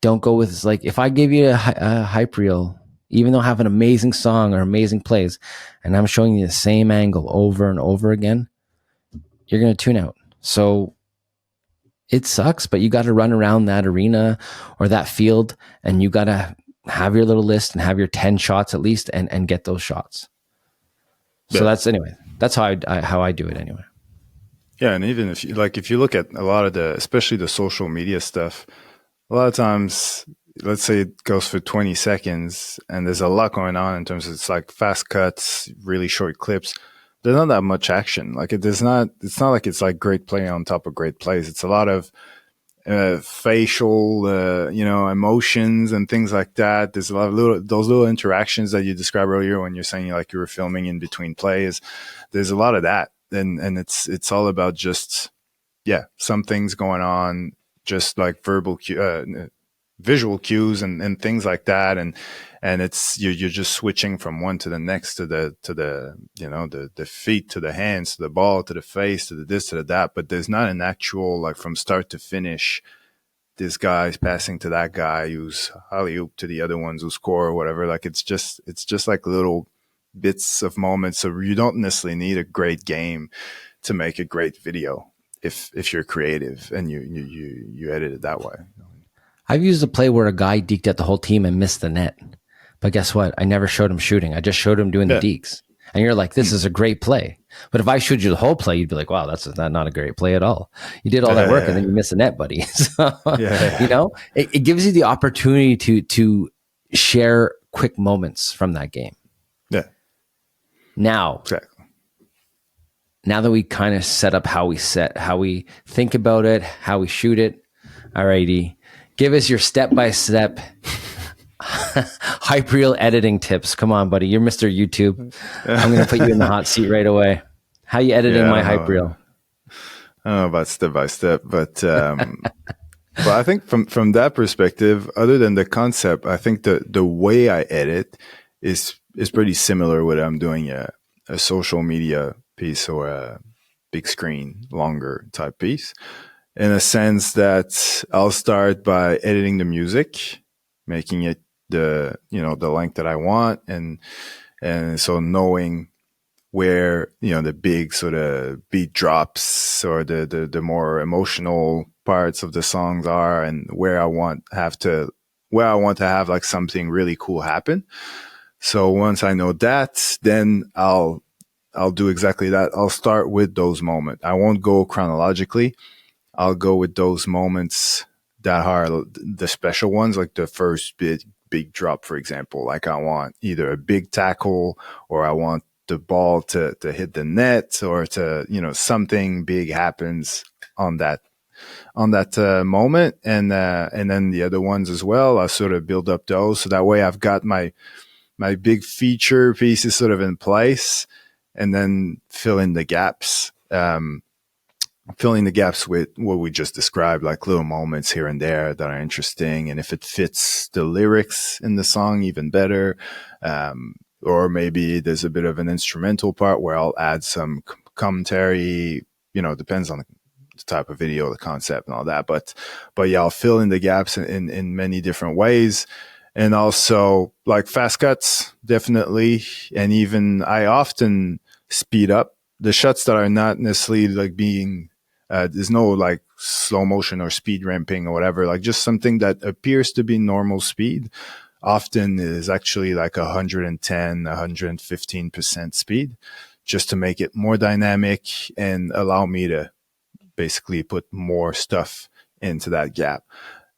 Don't go with, like, if I give you a hype reel, even though I have an amazing song or amazing plays, and I'm showing you the same angle over and over again, you're going to tune out. So it sucks, but you got to run around that arena or that field, and you got to have your little list and have your 10 shots at least, and get those shots. So Yeah. that's, anyway, that's how I do it anyway. Yeah, and even if you look at a lot of especially the social media stuff, a lot of times, let's say it goes for 20 seconds and there's a lot going on in terms of it's like fast cuts, really short clips. There's not that much action. Like it's not like it's like great play on top of great plays. It's a lot of facial, emotions and things like that. There's a lot of those little interactions that you described earlier when you're saying like you were filming in between plays. There's a lot of that. And it's all about just, some things going on, just like visual cues and things like that, and it's you're just switching from one to the next, to the the feet, to the hands, to the ball, to the face, to the this, to the that. But there's not an actual, like, from start to finish, this guy's passing to that guy who's alley oop to the other ones who score or whatever. Like it's just like little bits of moments. So you don't necessarily need a great game to make a great video if you're creative and you edit it that way. I've used a play where a guy deked at the whole team and missed the net. But guess what? I never showed him shooting. I just showed him doing the dekes. And you're like, this is a great play. But if I showed you the whole play, you'd be like, wow, that's not a great play at all. You did all that work and then you miss a net, buddy. So, it gives you the opportunity to share quick moments from that game. Yeah. Now, exactly. Now that we kind of set up how we think about it, how we shoot it, alrighty, give us your step-by-step hype reel editing tips. Come on, buddy. You're Mr. YouTube. I'm going to put you in the hot seat right away. How you editing my hype reel? I don't know about step-by-step, but but I think from that perspective, other than the concept, I think the way I edit is pretty similar what I'm doing a social media piece or a big screen, longer type piece, in a sense that I'll start by editing the music, making it the length that I want, and so knowing where the big sort of beat drops or the more emotional parts of the songs are, and where I want to have like something really cool happen. So once I know that, then I'll do exactly that. I'll start with those moments. I won't go chronologically. I'll go with those moments that are the special ones, like the first big drop, for example. Like I want either a big tackle, or I want the ball to hit the net, or to, something big happens on that moment. And then the other ones as well, I sort of build up those. So that way I've got my big feature pieces sort of in place, and then fill in the gaps. Filling the gaps with what we just described, like little moments here and there that are interesting. And if it fits the lyrics in the song, even better. Or maybe there's a bit of an instrumental part where I'll add some commentary, depends on the type of video, the concept and all that. But yeah, I'll fill in the gaps in many different ways. And also like fast cuts, definitely. And even I often speed up the shots that are not necessarily like being, there's no like slow motion or speed ramping or whatever, like just something that appears to be normal speed often is actually like 110, 115% speed, just to make it more dynamic and allow me to basically put more stuff into that gap.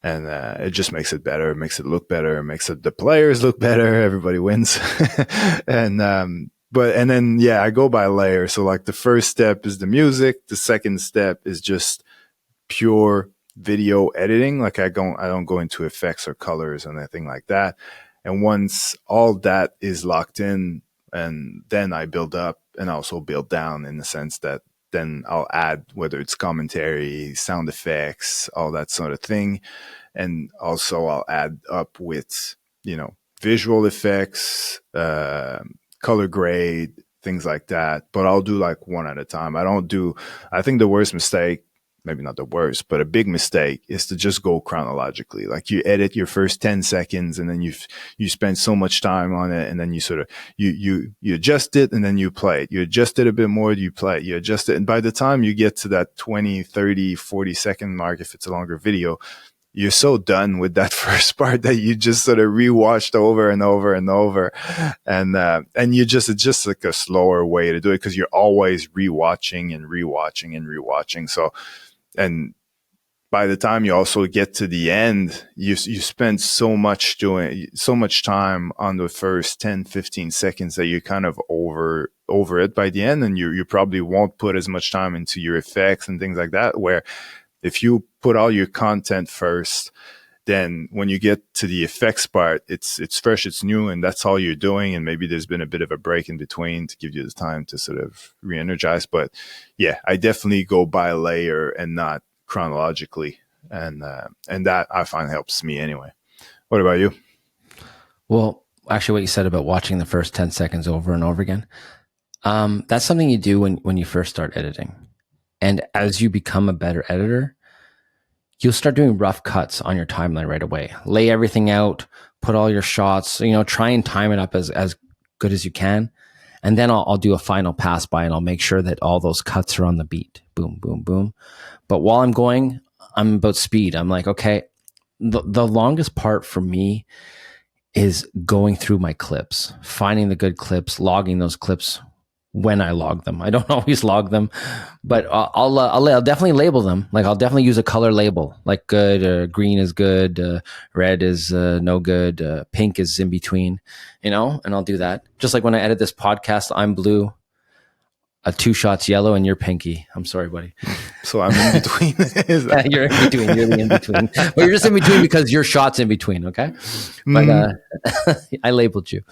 And it just makes it better, it makes it look better, it makes the players look better, everybody wins. And then I go by layer. So like the first step is the music, the second step is just pure video editing. Like I don't go into effects or colors or anything like that. And once all that is locked in, and then I build up and also build down, in the sense that then I'll add, whether it's commentary, sound effects, all that sort of thing. And also I'll add up with, visual effects, color grade, things like that. But I'll do like one at a time. I think the worst mistake, maybe not the worst, but a big mistake, is to just go chronologically. Like you edit your first 10 seconds and then you spend so much time on it, and then you sort of, you adjust it and then you play it. You adjust it a bit more, you play it, you adjust it. And by the time you get to that 20, 30, 40 second mark, if it's a longer video, you're so done with that first part that you just sort of rewatched over and over and over, and you just, it's just like a slower way to do it because you're always rewatching and rewatching and rewatching. So, and by the time you also get to the end, you spend so much time on the first 10-15 seconds that you're kind of over it by the end, and you probably won't put as much time into your effects and things like that. Where if you put all your content first, then when you get to the effects part, it's fresh, it's new, and that's all you're doing. And maybe there's been a bit of a break in between to give you the time to sort of re-energize. But yeah, I definitely go by layer and not chronologically, and that I find helps me anyway. What about you? Well, actually, what you said about watching the first 10 seconds over and over again, that's something you do when you first start editing. And as you become a better editor, you'll start doing rough cuts on your timeline right away. Lay everything out, put all your shots, try and time it up as good as you can. And then I'll do a final pass by and I'll make sure that all those cuts are on the beat. Boom, boom, boom. But while I'm going, I'm about speed. I'm like, okay, the longest part for me is going through my clips, finding the good clips, logging those clips when I log them. I don't always log them, but I'll definitely label them. Like I'll definitely use a color label, like good, green is good, red is no good, pink is in between, and I'll do that. Just like when I edit this podcast, I'm blue, two shots yellow, and you're pinky. I'm sorry, buddy. So I'm in between. You're in between. You're the in between. But you're just in between because your shot's in between. Okay, but I labeled you.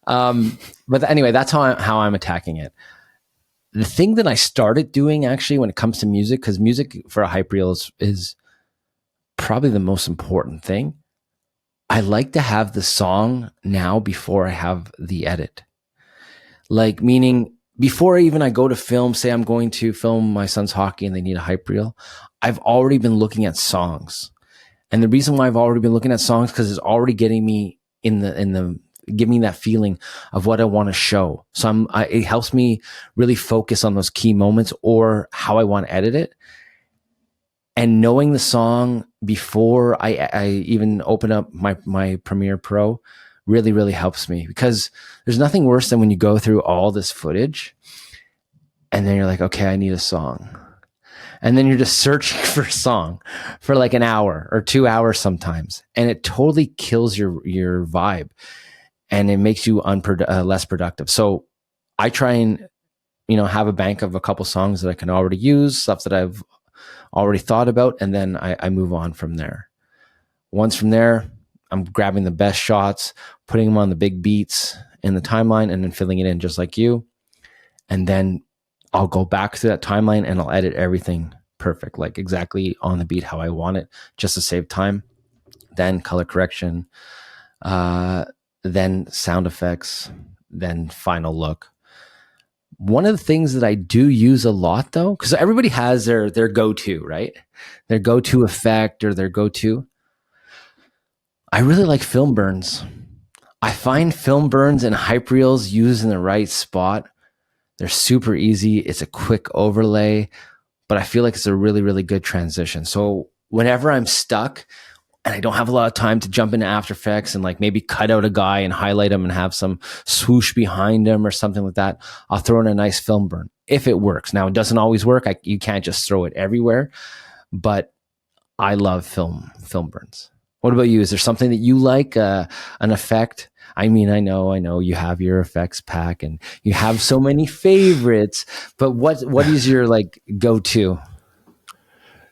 But anyway, that's how I'm attacking it. The thing that I started doing actually when it comes to music, because music for a hype reel is probably the most important thing. I like to have the song now before I have the edit. Like meaning before I go to film, say I'm going to film my son's hockey and they need a hype reel, I've already been looking at songs. And the reason why I've already been looking at songs because it's already getting me in the give me that feeling of what I want to show. So it helps me really focus on those key moments or how I want to edit it. And knowing the song before I even open up my Premiere Pro really, really helps me because there's nothing worse than when you go through all this footage and then you're like, okay, I need a song. And then you're just searching for a song for like an hour or 2 hours sometimes. And it totally kills your vibe and it makes you less productive. So I try and, have a bank of a couple songs that I can already use, stuff that I've already thought about. And then I move on from there. Once from there, I'm grabbing the best shots, putting them on the big beats in the timeline and then filling it in just like you. And then I'll go back to that timeline and I'll edit everything perfect, like exactly on the beat how I want it, just to save time. Then color correction, then sound effects, then final look. One of the things that I do use a lot though, because everybody has their go-to, right? Their go-to effect or their go-to. I really like film burns. I find film burns and hype reels used in the right spot. They're super easy. It's a quick overlay, but I feel like it's a really, really good transition. So whenever I'm stuck and I don't have a lot of time to jump into After Effects and like maybe cut out a guy and highlight him and have some swoosh behind him or something like that, I'll throw in a nice film burn if it works. Now it doesn't always work. You can't just throw it everywhere, but I love film burns. What about you? Is there something that you like, an effect? I mean, I know you have your effects pack and you have so many favorites, but what is your like go-to?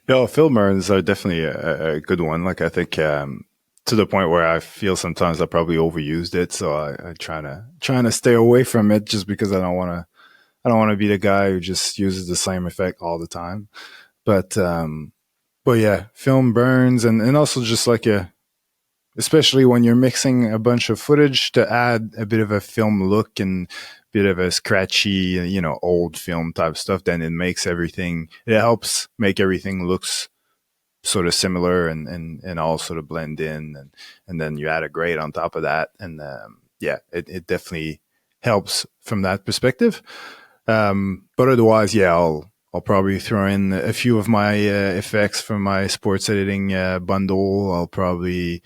Yeah, film burns are definitely a good one. Like I think to the point where I feel sometimes I probably overused it, so I trying to stay away from it just because I don't want to be the guy who just uses the same effect all the time. But yeah, film burns and also just like especially when you're mixing a bunch of footage to add a bit of a film look and bit of a scratchy, old film type stuff, then it helps make everything looks sort of similar and all sort of blend in. And then you add a grade on top of that. And it definitely helps from that perspective. But otherwise, yeah, I'll probably throw in a few of my effects from my sports editing bundle. I'll probably,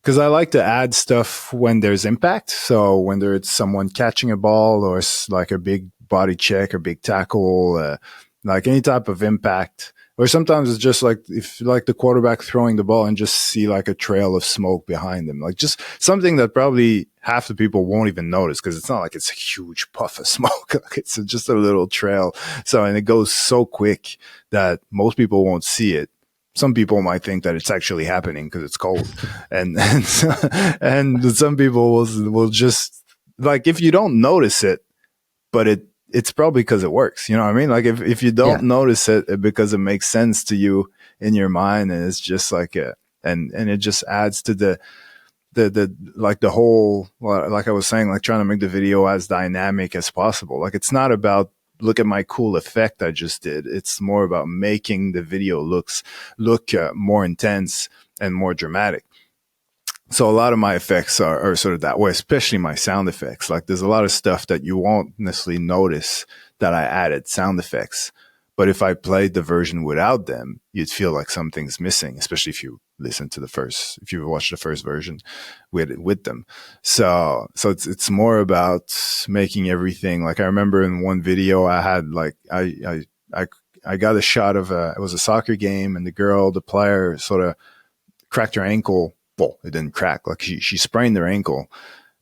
because I like to add stuff when there's impact. So whether it's someone catching a ball or like a big body check or big tackle, like any type of impact. Or sometimes it's just like if like the quarterback throwing the ball and just see like a trail of smoke behind him, like just something that probably half the people won't even notice because it's not like it's a huge puff of smoke. Like it's just a little trail. So, and it goes so quick that most people won't see it. Some people might think that it's actually happening because it's cold, and some people will just like if you don't notice it, but it's probably because it works. You know what I mean? Like if you don't notice it because it makes sense to you in your mind, and it's just like and it just adds to the like the whole, like I was saying, like trying to make the video as dynamic as possible. Like it's not about look at my cool effect I just did. It's more about making the video look more intense and more dramatic. So a lot of my effects are sort of that way, especially my sound effects. Like there's a lot of stuff that you won't necessarily notice that I added sound effects. But if I played the version without them, you'd feel like something's missing, especially if you listen to if you watch the first version with them. So it's more about making everything. Like I remember in one video I had like, I got a shot of it was a soccer game and the player sort of cracked her ankle. Well, it didn't crack. Like she sprained her ankle,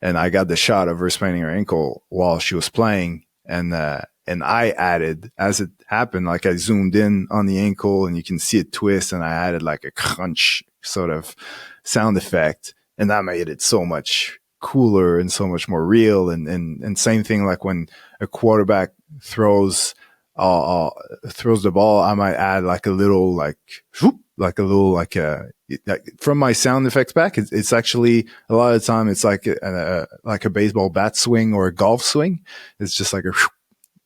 and I got the shot of her spraining her ankle while she was playing. And I added, as it happened, like I zoomed in on the ankle and you can see it twist, and I added like a crunch sort of sound effect, and that made it so much cooler and so much more real. And same thing, like when a quarterback throws the ball, I might add like a little like whoop, like a little like from my sound effects back. It's actually a lot of the time it's like a baseball bat swing or a golf swing. It's just like a whoop,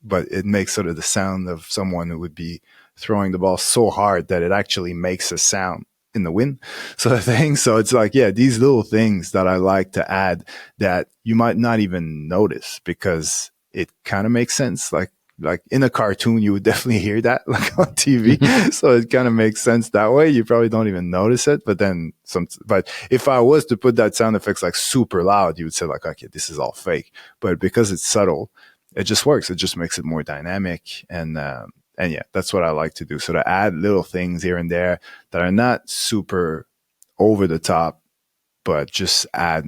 but it makes sort of the sound of someone who would be throwing the ball so hard that it actually makes a sound in the wind sort of thing. So it's like, yeah, these little things that I like to add that you might not even notice because it kind of makes sense. Like in a cartoon, you would definitely hear that like on TV. So it kind of makes sense that way. You probably don't even notice it. But if I was to put that sound effects like super loud, you would say like, okay, this is all fake. But because it's subtle, it just works. It just makes it more dynamic. And yeah, that's what I like to do. So to add little things here and there that are not super over the top, but just add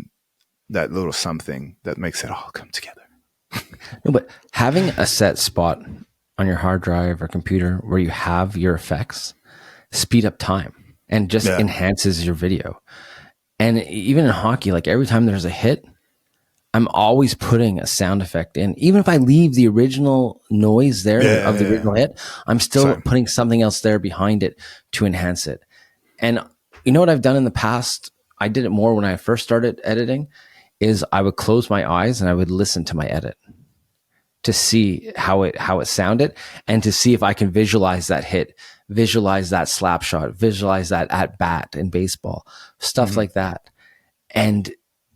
that little something that makes it all come together. No, but having a set spot on your hard drive or computer where you have your effects speed up time and just enhances your video. And even in hockey, like every time there's a hit, I'm always putting a sound effect in. Even if I leave the original noise there of the original hit, I'm still putting something else there behind it to enhance it. And you know what I've done in the past? I did it more when I first started editing, is I would close my eyes and I would listen to my edit to see how it sounded and to see if I can visualize that hit, visualize that slap shot, visualize that at bat in baseball, stuff like that. And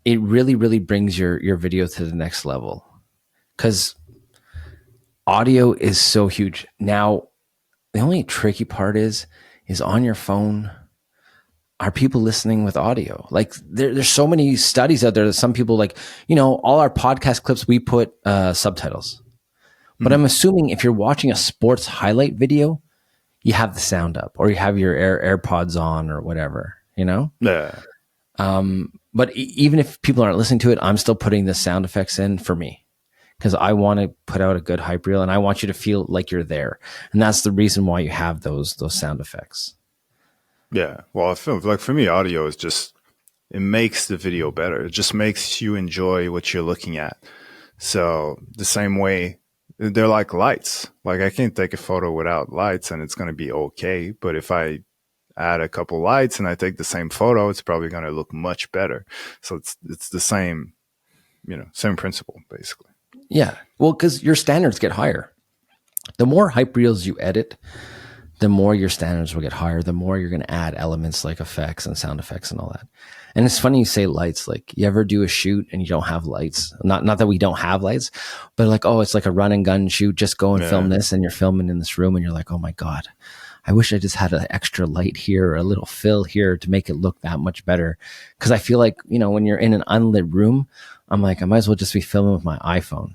it really, really brings your video to the next level because audio is so huge. Now, the only tricky part is on your phone, are people listening with audio? Like there's so many studies out there that some people like, all our podcast clips, we put subtitles. But I'm assuming if you're watching a sports highlight video, you have the sound up or you have your AirPods on or whatever, Yeah. But even if people aren't listening to it, I'm still putting the sound effects in for me because I want to put out a good hype reel and I want you to feel like you're there. And that's the reason why you have those sound effects. Yeah. Well, I feel like for me, audio is just, it makes the video better. It just makes you enjoy what you're looking at. So the same way, they're like lights. Like I can't take a photo without lights and it's going to be okay. But if I add a couple lights and I take the same photo, it's probably going to look much better. So it's the same, same principle basically. Yeah. Well, because your standards get higher. The more hype reels you edit, the more your standards will get higher, the more you're going to add elements like effects and sound effects and all that. And it's funny you say lights. Like, you ever do a shoot and you don't have lights? Not that we don't have lights, but like, oh, it's like a run and gun shoot. Just go and film Yeah. this, and you're filming in this room, and you're like, oh my god, I wish I just had an extra light here or a little fill here to make it look that much better. Because I feel like, when you're in an unlit room, I'm like, I might as well just be filming with my iPhone.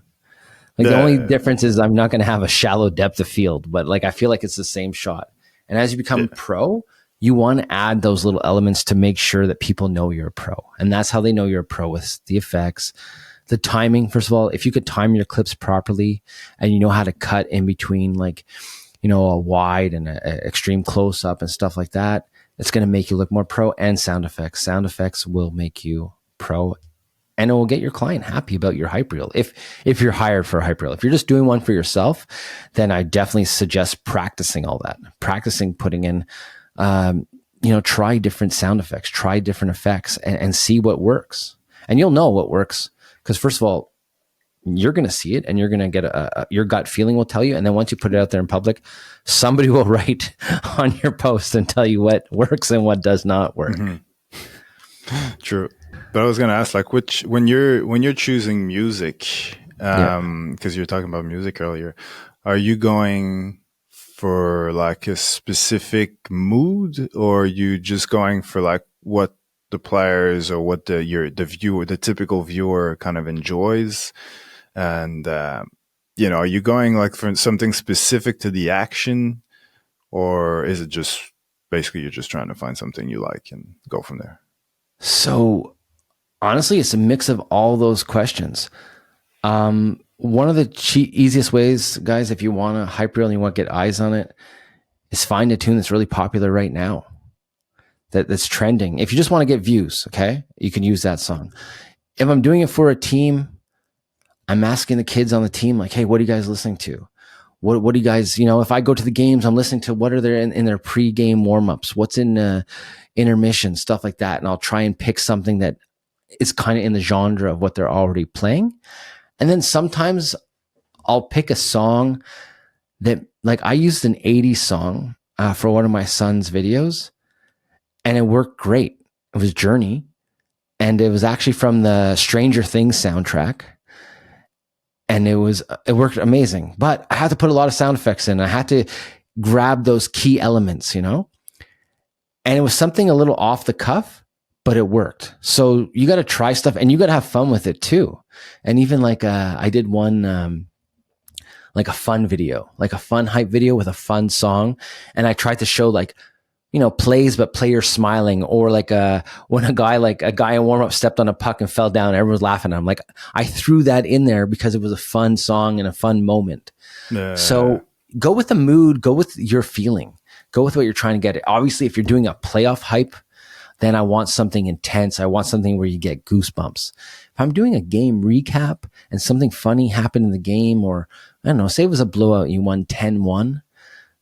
Like, the only Yeah. difference is I'm not going to have a shallow depth of field, but like, I feel like it's the same shot. And as you become pro, you want to add those little elements to make sure that people know you're a pro. And that's how they know you're a pro, with the effects, the timing. First of all, if you could time your clips properly and you know how to cut in between, like, a wide and a extreme close up and stuff like that, it's going to make you look more pro. And sound effects. Sound effects will make you pro, and it will get your client happy about your hype reel. If you're hired for a hype reel, if you're just doing one for yourself, then I definitely suggest practicing all that, practicing putting in, try different sound effects, try different effects, and see what works. And you'll know what works, because first of all, you're going to see it, and you're going to get your gut feeling will tell you. And then once you put it out there in public, somebody will write on your post and tell you what works and what does not work. True. But I was going to ask, like, when you're choosing music, because you're talking about music earlier, are you going for like a specific mood, or are you just going for like what the players or what the typical viewer kind of enjoys? And are you going like for something specific to the action, or is it just basically you're just trying to find something you like and go from there? So honestly, it's a mix of all those questions. One of the easiest ways, guys, if you want a hype reel and you want to get eyes on it, is find a tune that's really popular right now, that's trending. If you just want to get views, okay, you can use that song. If I'm doing it for a team, I'm asking the kids on the team, like, hey, what are you guys listening to? What do you guys, if I go to the games, I'm listening to what are there in their pre-game warm-ups, what's in intermission, stuff like that. And I'll try and pick something that is kind of in the genre of what they're already playing. And then sometimes I'll pick a song that, like, I used an 80s song for one of my son's videos, and it worked great. It was Journey, and it was actually from the Stranger Things soundtrack. And it worked amazing, but I had to put a lot of sound effects in. I had to grab those key elements, and it was something a little off the cuff, but it worked. So you got to try stuff, and you got to have fun with it too. And even like, I did one, like a fun video, like a fun hype video with a fun song. And I tried to show like, plays, but players smiling, or like when a guy in warm up stepped on a puck and fell down, everyone was laughing at him. Like, I threw that in there because it was a fun song and a fun moment. So go with the mood, go with your feeling, go with what you're trying to get. Obviously, if you're doing a playoff hype, then I want something intense. I want something where you get goosebumps. If I'm doing a game recap and something funny happened in the game, or I don't know, say it was a blowout and you won 10-1,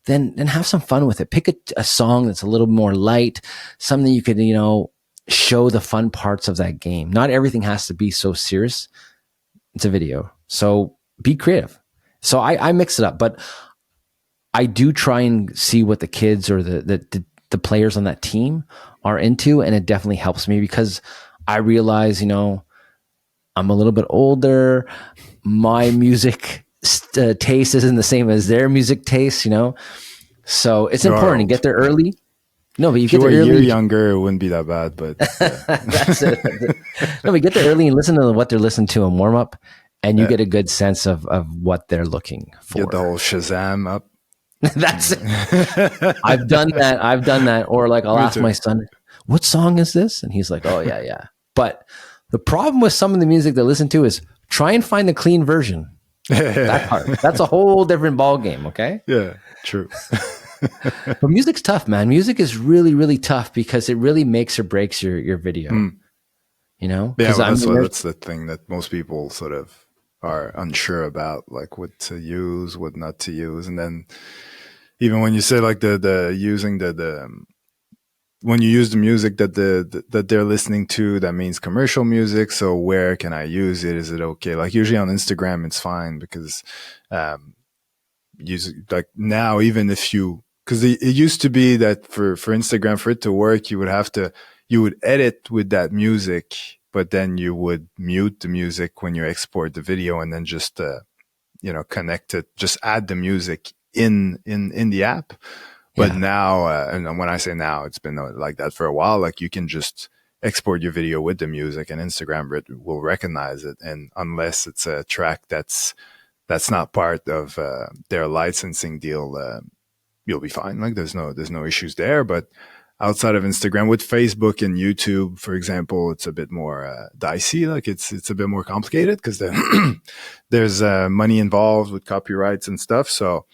then have some fun with it. Pick a song that's a little more light, something you could, show the fun parts of that game. Not everything has to be so serious. It's a video. So be creative. So I mix it up, but I do try and see what the kids or the players on that team are into. And it definitely helps me, because I realize, I'm a little bit older. My music taste isn't the same as their music taste, so it's important to get there early. No, but you get there early. If you were a year younger, it wouldn't be that bad, but that's it. No, but get there early and listen to what they're listening to and warm up, and you get a good sense of what they're looking for. Get the whole Shazam up. That's it. I've done that. Or like, I'll ask my son, what song is this? And he's like, oh yeah. But the problem with some of the music they listen to is try and find the clean version. That part. That's a whole different ball game. Okay. Yeah, true. But music's tough, man. Music is really, really tough, because it really makes or breaks your video. Yeah, that's the thing that most people sort of are unsure about, like what to use, what not to use. And then even when you say like the using when you use the music that they're listening to, that means commercial music. So where can I use it? Is it okay? Like usually on Instagram, it's fine, because like now, even if because it used to be that for Instagram, for it to work, you you would edit with that music, but then you would mute the music when you export the video, and then just connect it, just add the music in the app. But Yeah. now, and when I say now, it's been like that for a while. Like, you can just export your video with the music, and Instagram will recognize it. And unless it's a track that's not part of their licensing deal, you'll be fine. Like, there's no issues there. But outside of Instagram, with Facebook and YouTube, for example, it's a bit more dicey. Like, it's a bit more complicated because there's money involved with copyrights and stuff. So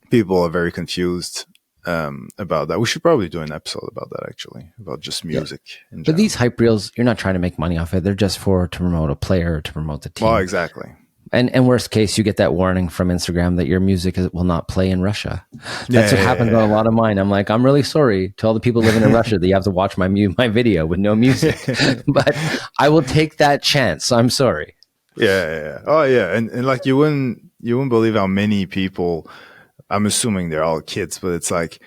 people are very confused about that. We should probably do an episode about that, actually, about just music in But general. these hype reels, you're not trying to make money off it. They're just to promote a player, to promote the team. Well, exactly. And worst case, you get that warning from Instagram that your music will not play in Russia. That's what happens on a lot of mine. I'm like, I'm really sorry to all the people living in Russia that you have to watch my video with no music. But I will take that chance. I'm sorry. Yeah. Oh, yeah. And like, you wouldn't believe how many people, I'm assuming they're all kids, but it's like,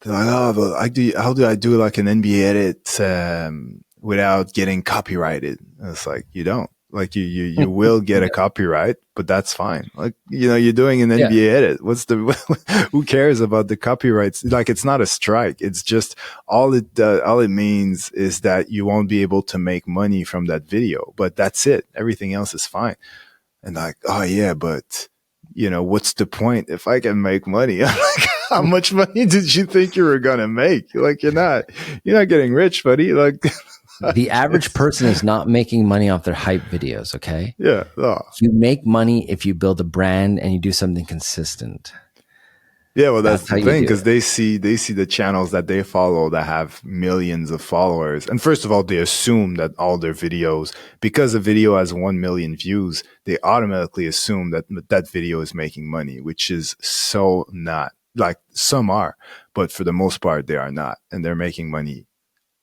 they're like, oh, but how do I do like an NBA edit without getting copyrighted? And it's like, you don't. Like, you will get a copyright, but that's fine. Like, you're doing an NBA edit. Who cares about the copyrights? Like, it's not a strike. It's just all it means is that you won't be able to make money from that video, but that's it. Everything else is fine. And like, oh yeah, but what's the point if I can make money? I'm like, how much money did you think you were going to make? Like, you're not getting rich, buddy. Like, the average person is not making money off their hype videos. Okay. Yeah. Oh. You make money if you build a brand and you do something consistent. Yeah, well, that's the thing, because they see the channels that they follow that have millions of followers. And first of all, they assume that all their videos, because a video has 1 million views, they automatically assume that video is making money, which is so not. Like, some are, but for the most part, they are not. And they're making money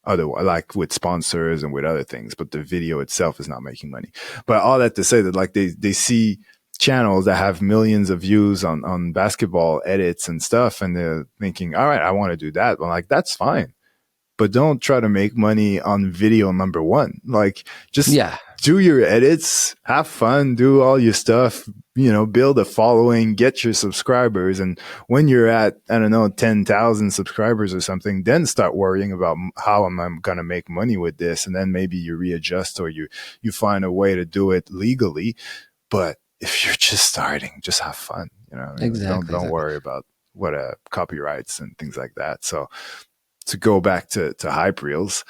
otherwise, like with sponsors and with other things, but the video itself is not making money. But all that to say that, like, they see channels that have millions of views on basketball edits and stuff, and they're thinking, all right, I want to do that. But like, that's fine, but don't try to make money on video number one. Like, just do your edits, have fun, do all your stuff, build a following, get your subscribers. And when you're at, I don't know, 10,000 subscribers or something, then start worrying about how am I going to make money with this. And then maybe you readjust, or you find a way to do it legally. But if you're just starting, just have fun. Exactly. Don't worry about what copyrights and things like that. So to go back to hype reels,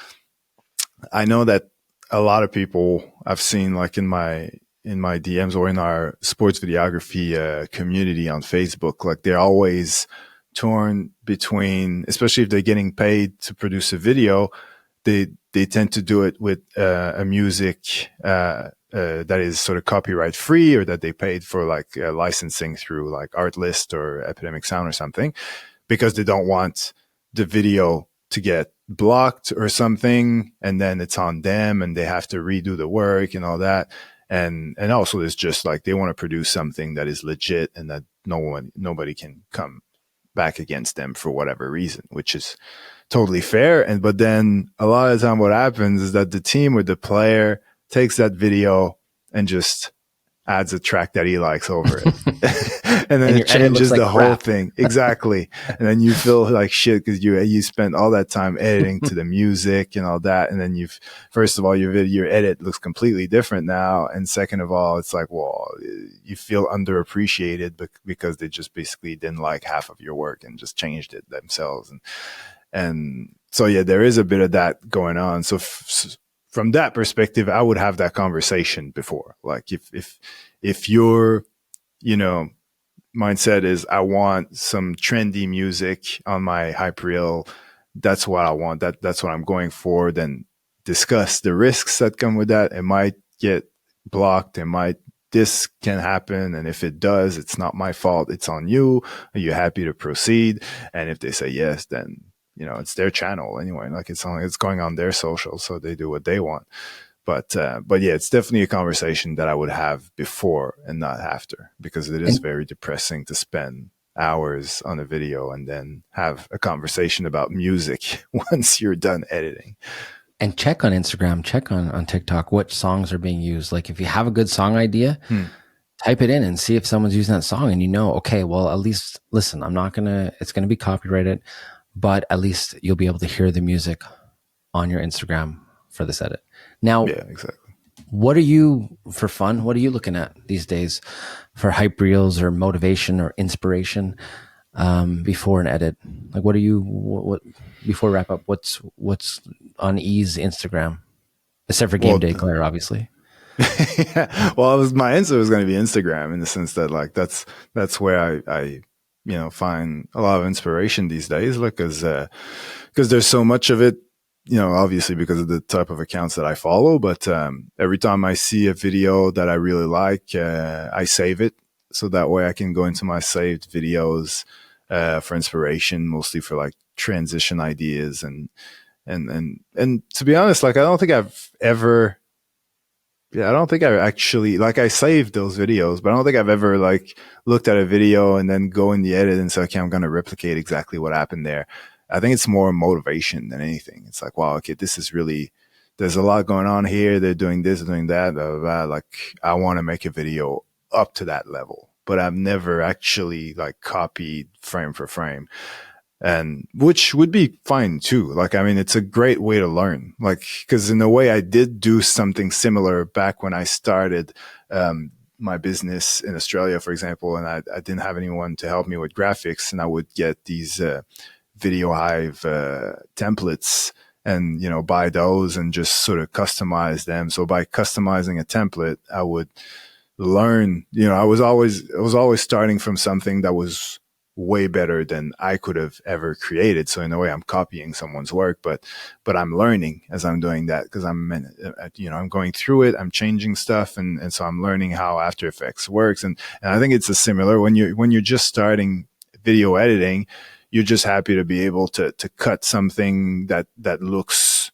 I know that a lot of people I've seen, like in my DMs or in our sports videography community on Facebook, like, they're always torn between, especially if they're getting paid to produce a video, they tend to do it with a music that is sort of copyright free, or that they paid for, like, licensing through like Artlist or Epidemic Sound or something, because they don't want the video to get blocked or something, and then it's on them and they have to redo the work and all that. And also, it's just like, they want to produce something that is legit and that nobody can come back against them for whatever reason, which is totally fair. But then a lot of the time what happens is that the team or the player takes that video and just adds a track that he likes over it. And then it changes the whole thing. Exactly. And then you feel like shit because you spent all that time editing to the music and all that. And then first of all, your edit looks completely different now. And second of all, it's like, well, you feel underappreciated because they just basically didn't like half of your work and just changed it themselves. And so, yeah, there is a bit of that going on. So from that perspective, I would have that conversation before. Like, if your, mindset is, I want some trendy music on my hype reel, that's what I want. That's what I'm going for. Then discuss the risks that come with that. It might get blocked. This can happen. And if it does, it's not my fault. It's on you. Are you happy to proceed? And if they say yes, then, it's their channel anyway. Like, it's going on their social, so they do what they want. But yeah, it's definitely a conversation that I would have before and not after, because it is very depressing to spend hours on a video and then have a conversation about music once you're done editing. And check on Instagram, check on TikTok, what songs are being used. Like if you have a good song idea, Hmm. type it in and see if someone's using that song and okay, well, at least listen, it's going to be copyrighted, but at least you'll be able to hear the music on your Instagram for this edit. Now, Yeah, exactly. what are you for fun? What are you looking at these days for hype reels or motivation or inspiration before an edit? Like, what before wrap up? What's on E's Instagram, except for game Well, day Claire, obviously. well, my answer was going to be Instagram in the sense that like that's where I find a lot of inspiration these days, like because there's so much of it, obviously because of the type of accounts that I follow. But every time I see a video that I really like, I save it so that way I can go into my saved videos for inspiration, mostly for like transition ideas and to be honest, like I don't think I actually like I saved those videos, but I don't think I've ever like looked at a video and then go in the edit and say, okay, I'm going to replicate exactly what happened there. I think it's more motivation than anything. It's like, wow, okay, this is really, there's a lot going on here. They're doing this, doing that, blah, blah, blah. Like I want to make a video up to that level, but I've never actually like copied frame for frame, and which would be fine too. Like, I mean, it's a great way to learn, like, because in a way I did do something similar back when I started my business in Australia, for example, and I didn't have anyone to help me with graphics, and I would get these Video Hive templates and, buy those and just sort of customize them. So by customizing a template, I would learn, I was always starting from something that was way better than I could have ever created. So in a way, I'm copying someone's work, but I'm learning as I'm doing that because I'm going through it. I'm changing stuff, and so I'm learning how After Effects works. And I think it's a similar when you're just starting video editing, you're just happy to be able to cut something that looks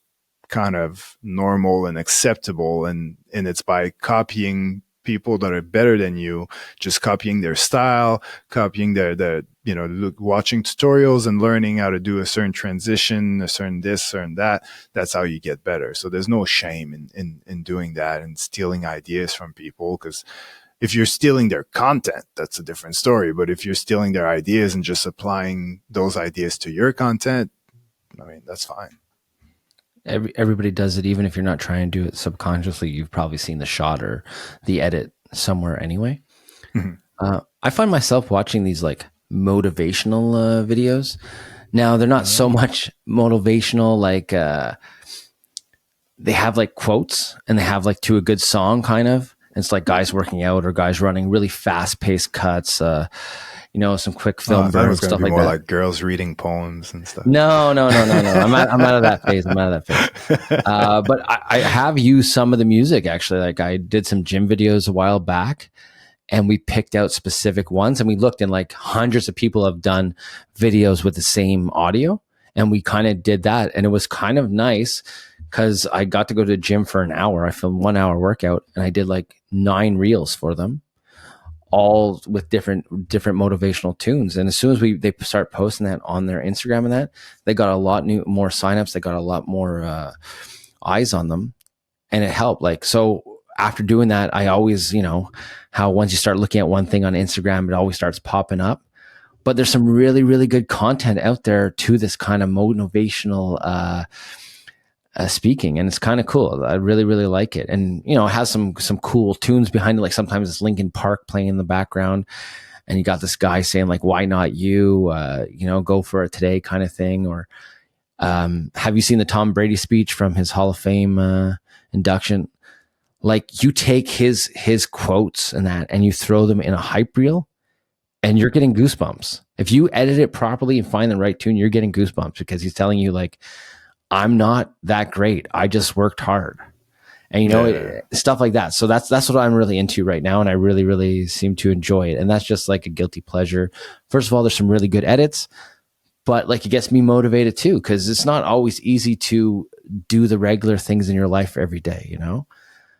kind of normal and acceptable, and it's by copying people that are better than you, just copying their style, copying their watching tutorials and learning how to do a certain transition, a certain this, certain that. That's how you get better. So there's no shame in doing that and stealing ideas from people, because if you're stealing their content, that's a different story. But if you're stealing their ideas and just applying those ideas to your content, I mean, that's fine. Everybody does it, even if you're not trying to do it subconsciously. You've probably seen the shot or the edit somewhere anyway. Mm-hmm. I find myself watching these like motivational videos. Now they're not so much motivational, like they have like quotes and they have like to a good song kind of. It's like guys working out or guys running really fast paced cuts, some quick film burns, stuff like that. Like girls reading poems and stuff. No. I'm out of that phase. But I have used some of the music actually. Like I did some gym videos a while back, and we picked out specific ones, and we looked, and like hundreds of people have done videos with the same audio, and we kind of did that, and it was kind of nice because I got to go to the gym for an hour. I filmed 1 hour workout, and I did like 9 reels for them, all with different motivational tunes. And as soon as they start posting that on their Instagram and that, they got a lot more signups. They got a lot more eyes on them, and it helped. Like, so after doing that, I always, how once you start looking at one thing on Instagram, it always starts popping up. But there's some really, really good content out there to this kind of motivational speaking, and it's kind of cool. I really, really like it. And, it has some cool tunes behind it. Like sometimes it's Linkin Park playing in the background, and you got this guy saying like, why not you, go for it today kind of thing. Or have you seen the Tom Brady speech from his Hall of Fame induction? Like you take his quotes and that, and you throw them in a hype reel, and you're getting goosebumps. If you edit it properly and find the right tune, you're getting goosebumps because he's telling you like, I'm not that great. I just worked hard, and stuff like that. So that's what I'm really into right now, and I really, really seem to enjoy it. And that's just like a guilty pleasure. First of all, there's some really good edits, but like it gets me motivated too, because it's not always easy to do the regular things in your life every day.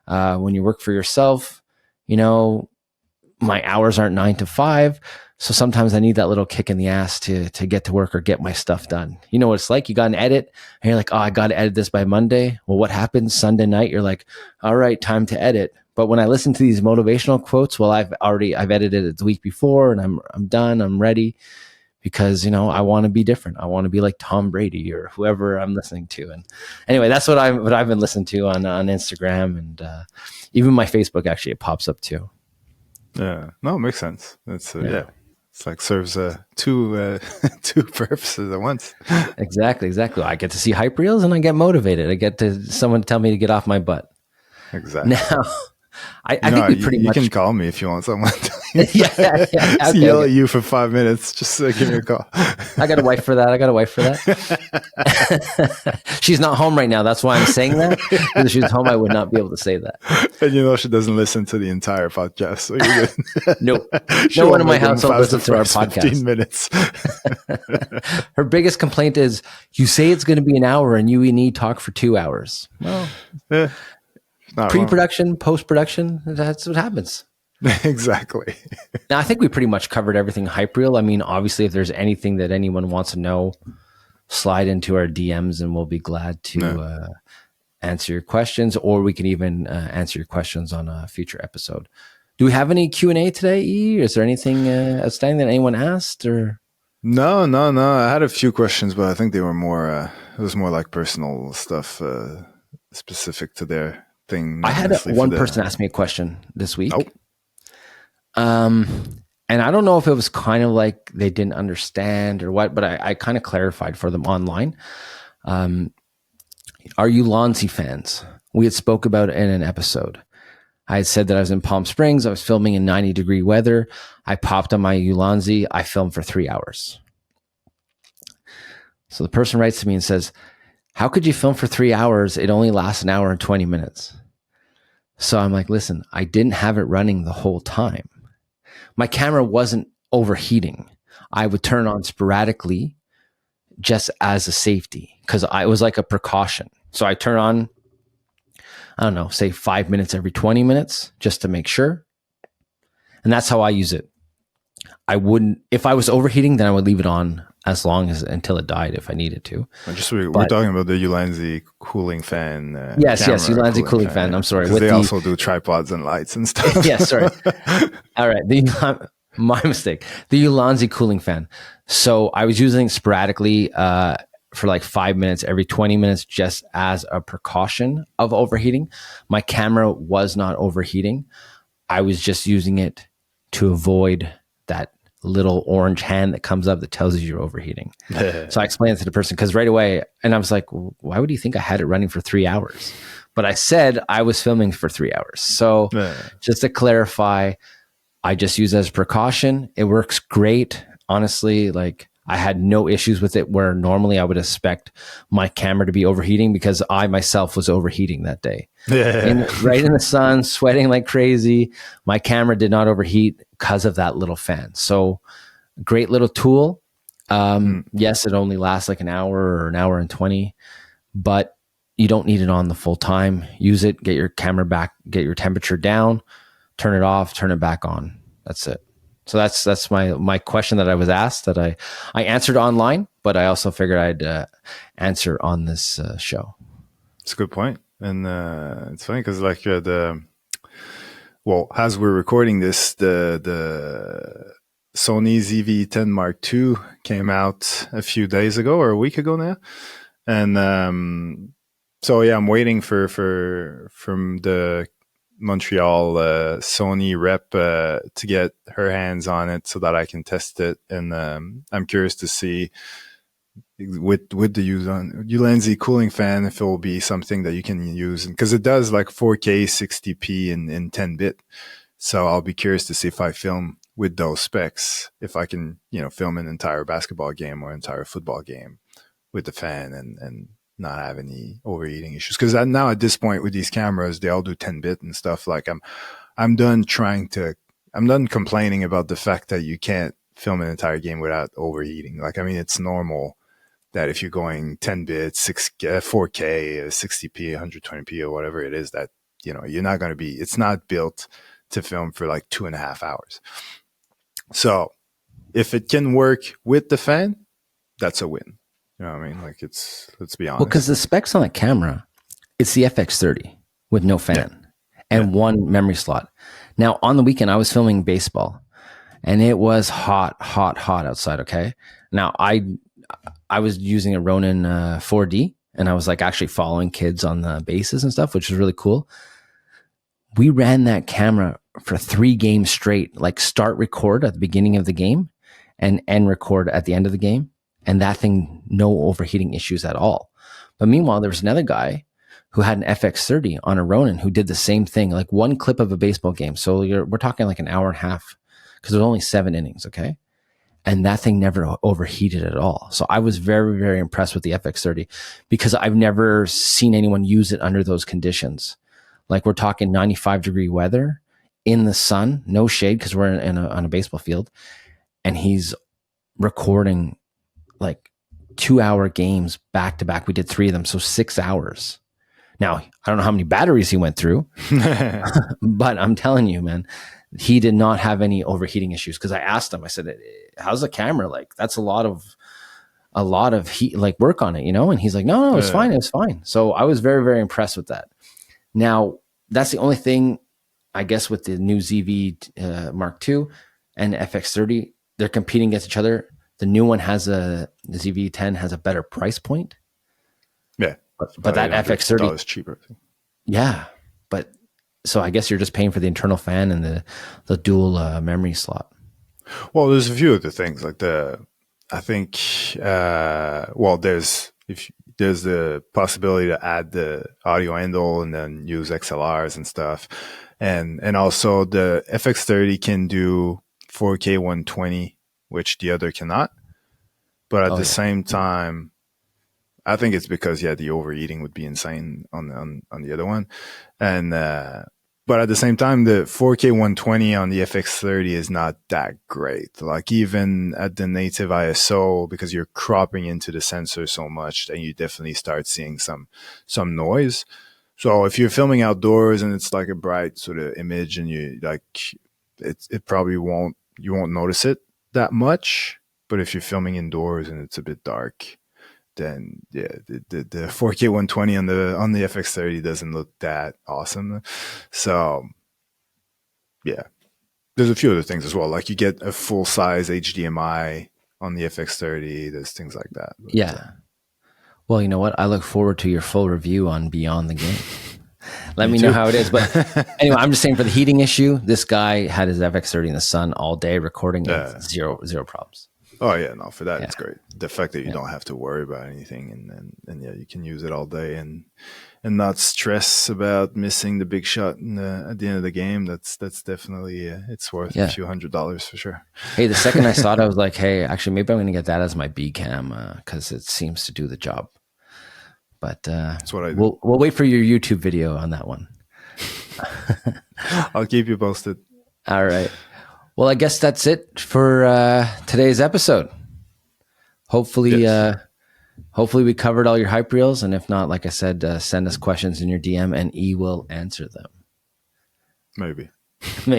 When you work for yourself, my hours aren't 9 to 5. So sometimes I need that little kick in the ass to get to work or get my stuff done. You know what it's like? You got an edit and you're like, oh, I got to edit this by Monday. Well, what happens Sunday night? You're like, all right, time to edit. But when I listen to these motivational quotes, well, I've edited it the week before and I'm done. I'm ready because, I want to be different. I want to be like Tom Brady or whoever I'm listening to. And anyway, that's what I've been listening to on Instagram, and even my Facebook, actually, it pops up too. Yeah, no, it makes sense. It's yeah. It's like serves two purposes at once. Exactly. I get to see hype reels and I get motivated. I get to someone tell me to get off my butt. Exactly. Now, I think we pretty much. You can call me if you want someone to yeah. Okay, yell at you for 5 minutes. Just give me a call. I got a wife for that. She's not home right now. That's why I'm saying that. If she was home, I would not be able to say that. And she doesn't listen to the entire podcast. So you're good. No one in my household listens to our podcast. 15 minutes. Her biggest complaint is, you say it's going to be an hour and you and me talk for 2 hours. Well, yeah. Pre-production, post-production, that's what happens. Exactly. Now, I think we pretty much covered everything hype reel. I mean, obviously, if there's anything that anyone wants to know, slide into our DMs and we'll be glad to answer your questions, or we can even answer your questions on a future episode. Do we have any Q&A today, E? Is there anything outstanding that anyone asked? Or No. I had a few questions, but I think they were more, it was more like personal stuff specific to their thing. I had one person ask me a question this week. And I don't know if it was kind of like they didn't understand or what, but I kind of clarified for them online. Are you Lonzy fans? We had spoke about it in an episode. I had said that I was in Palm Springs. I was filming in 90-degree weather. I popped on my Ulanzi. I filmed for 3 hours. So the person writes to me and says, how could you film for 3 hours? It only lasts an hour and 20 minutes. So I'm like, listen, I didn't have it running the whole time. My camera wasn't overheating. I would turn on sporadically just as a safety, because it was like a precaution. So I turn on, I don't know, say 5 minutes every 20 minutes just to make sure. And that's how I use it. I wouldn't, if I was overheating, then I would leave it on as long as until it died if I needed to. We're talking about the Ulanzi cooling fan. Yes, Ulanzi cooling fan. I'm sorry. They also do tripods and lights and stuff. Yeah, sorry. All right. My mistake. The Ulanzi cooling fan. So I was using it sporadically for like 5 minutes every 20 minutes just as a precaution of overheating. My camera was not overheating. I was just using it to avoid that little orange hand that comes up that tells you you're overheating. So I explained it to the person, because right away, and I was like, why would you think I had it running for 3 hours? But I said I was filming for 3 hours. So just to clarify, I just use it as a precaution. It works great. Honestly, like I had no issues with it, where normally I would expect my camera to be overheating, because I myself was overheating that day. Right in the sun, sweating like crazy. My camera did not overheat because of that little fan. So great little tool. Yes, it only lasts like an hour or an hour and 20, but you don't need it on the full time. Use it, get your camera back, get your temperature down, turn it off, turn it back on. That's it. So that's my question that I was asked, that I answered online, but I also figured I'd answer on this show. It's a good point. And it's funny because like as we're recording this, the Sony ZV-10 Mark II came out a few days ago or a week ago now. And so yeah, I'm waiting from the Montreal Sony rep to get her hands on it so that I can test it. And I'm curious to see with the Ulanzi cooling fan if it will be something that you can use, because it does like 4K 60p in 10-bit. So I'll be curious to see if I film with those specs, if I can film an entire basketball game or entire football game with the fan and not have any overheating issues. Because now at this point with these cameras, they all do 10-bit and stuff. Like I'm done complaining about the fact that you can't film an entire game without overheating. Like, I mean, it's normal that if you're going 10-bit, 4K, 60p, 120p, or whatever it is, that, you're not going to be, it's not built to film for like 2.5 hours. So if it can work with the fan, that's a win. You know what I mean? Like let's be Well, honest. because the specs on the camera, it's the FX30 with no fan and one memory slot. Now, on the weekend, I was filming baseball, and it was hot outside. Okay. Now, I was using a Ronin 4D, and I was like actually following kids on the bases and stuff, which was really cool. We ran that camera for 3 games straight, like start record at the beginning of the game and end record at the end of the game. And that thing, no overheating issues at all. But meanwhile, there was another guy who had an FX30 on a Ronin who did the same thing, like one clip of a baseball game. So we're talking like an hour and a half because there's only 7 innings. Okay. And that thing never overheated at all. So I was very, very impressed with the FX30 because I've never seen anyone use it under those conditions. Like we're talking 95-degree weather in the sun, no shade because we're on a baseball field, and he's recording like 2-hour games back to back. We did 3 of them, so 6 hours. Now, I don't know how many batteries he went through, but I'm telling you, man, he did not have any overheating issues. Because I asked him, I said, "How's the camera like? That's a lot of heat, like work on it, you know?" And he's like, "No, it's fine, it's fine." So I was very, very impressed with that. Now, that's the only thing, I guess, with the new ZV Mark II and FX30, they're competing against each other. The new one the ZV-10 has a better price point. Yeah. But that FX30 is cheaper. Yeah. But so I guess you're just paying for the internal fan and the dual memory slot. Well, there's a few other things like there's the possibility to add the audio handle and then use XLRs and stuff. And also the FX30 can do 4K 120, which the other cannot. But at the same time, I think it's because the overheating would be insane on the other one. And but at the same time, the 4K 120 on the FX30 is not that great. Like even at the native ISO, because you're cropping into the sensor so much, then you definitely start seeing some noise. So if you're filming outdoors and it's like a bright sort of image, and you like it probably you won't notice it that much. But if you're filming indoors and it's a bit dark, then the 4K 120 on the FX30 doesn't look that awesome. So there's a few other things as well. Like you get a full size HDMI on the FX30. There's things like that. But, well, you know what? I look forward to your full review on Beyond the Game. Let me know how it is. But anyway, I'm just saying for the heating issue, this guy had his FX30 in the sun all day recording zero problems. Oh yeah, no, for that it's great. The fact that you don't have to worry about anything, and you can use it all day and not stress about missing the big shot at the end of the game. That's definitely it's worth a few $100s for sure. Hey, the second I saw it, I was like, hey, actually, maybe I'm going to get that as my B cam because it seems to do the job. But that's what I do. We'll wait for your YouTube video on that one. I'll keep you posted. All right. Well, I guess that's it for today's episode. Hopefully, hopefully we covered all your hype reels, and if not, like I said, send us questions in your DM, and E will answer them. Maybe. No.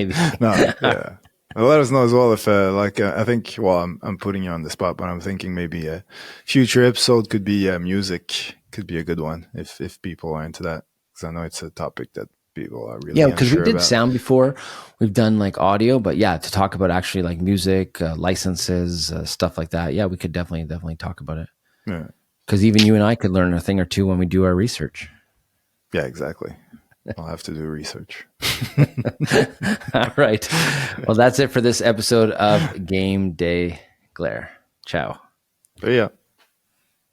Yeah. Well, let us know as well if, I think. Well, I'm putting you on the spot, but I'm thinking maybe a future episode could be music. Could be a good one if people are into that, because I know it's a topic that people are really because we did about. Sound before. We've done like audio, but to talk about actually like music licenses, stuff like that, we could definitely talk about it. Because even you and I could learn a thing or two when we do our research. Yeah, exactly. I'll have to do research. All right, well, that's it for this episode of Game Day Glare. Ciao. Yeah.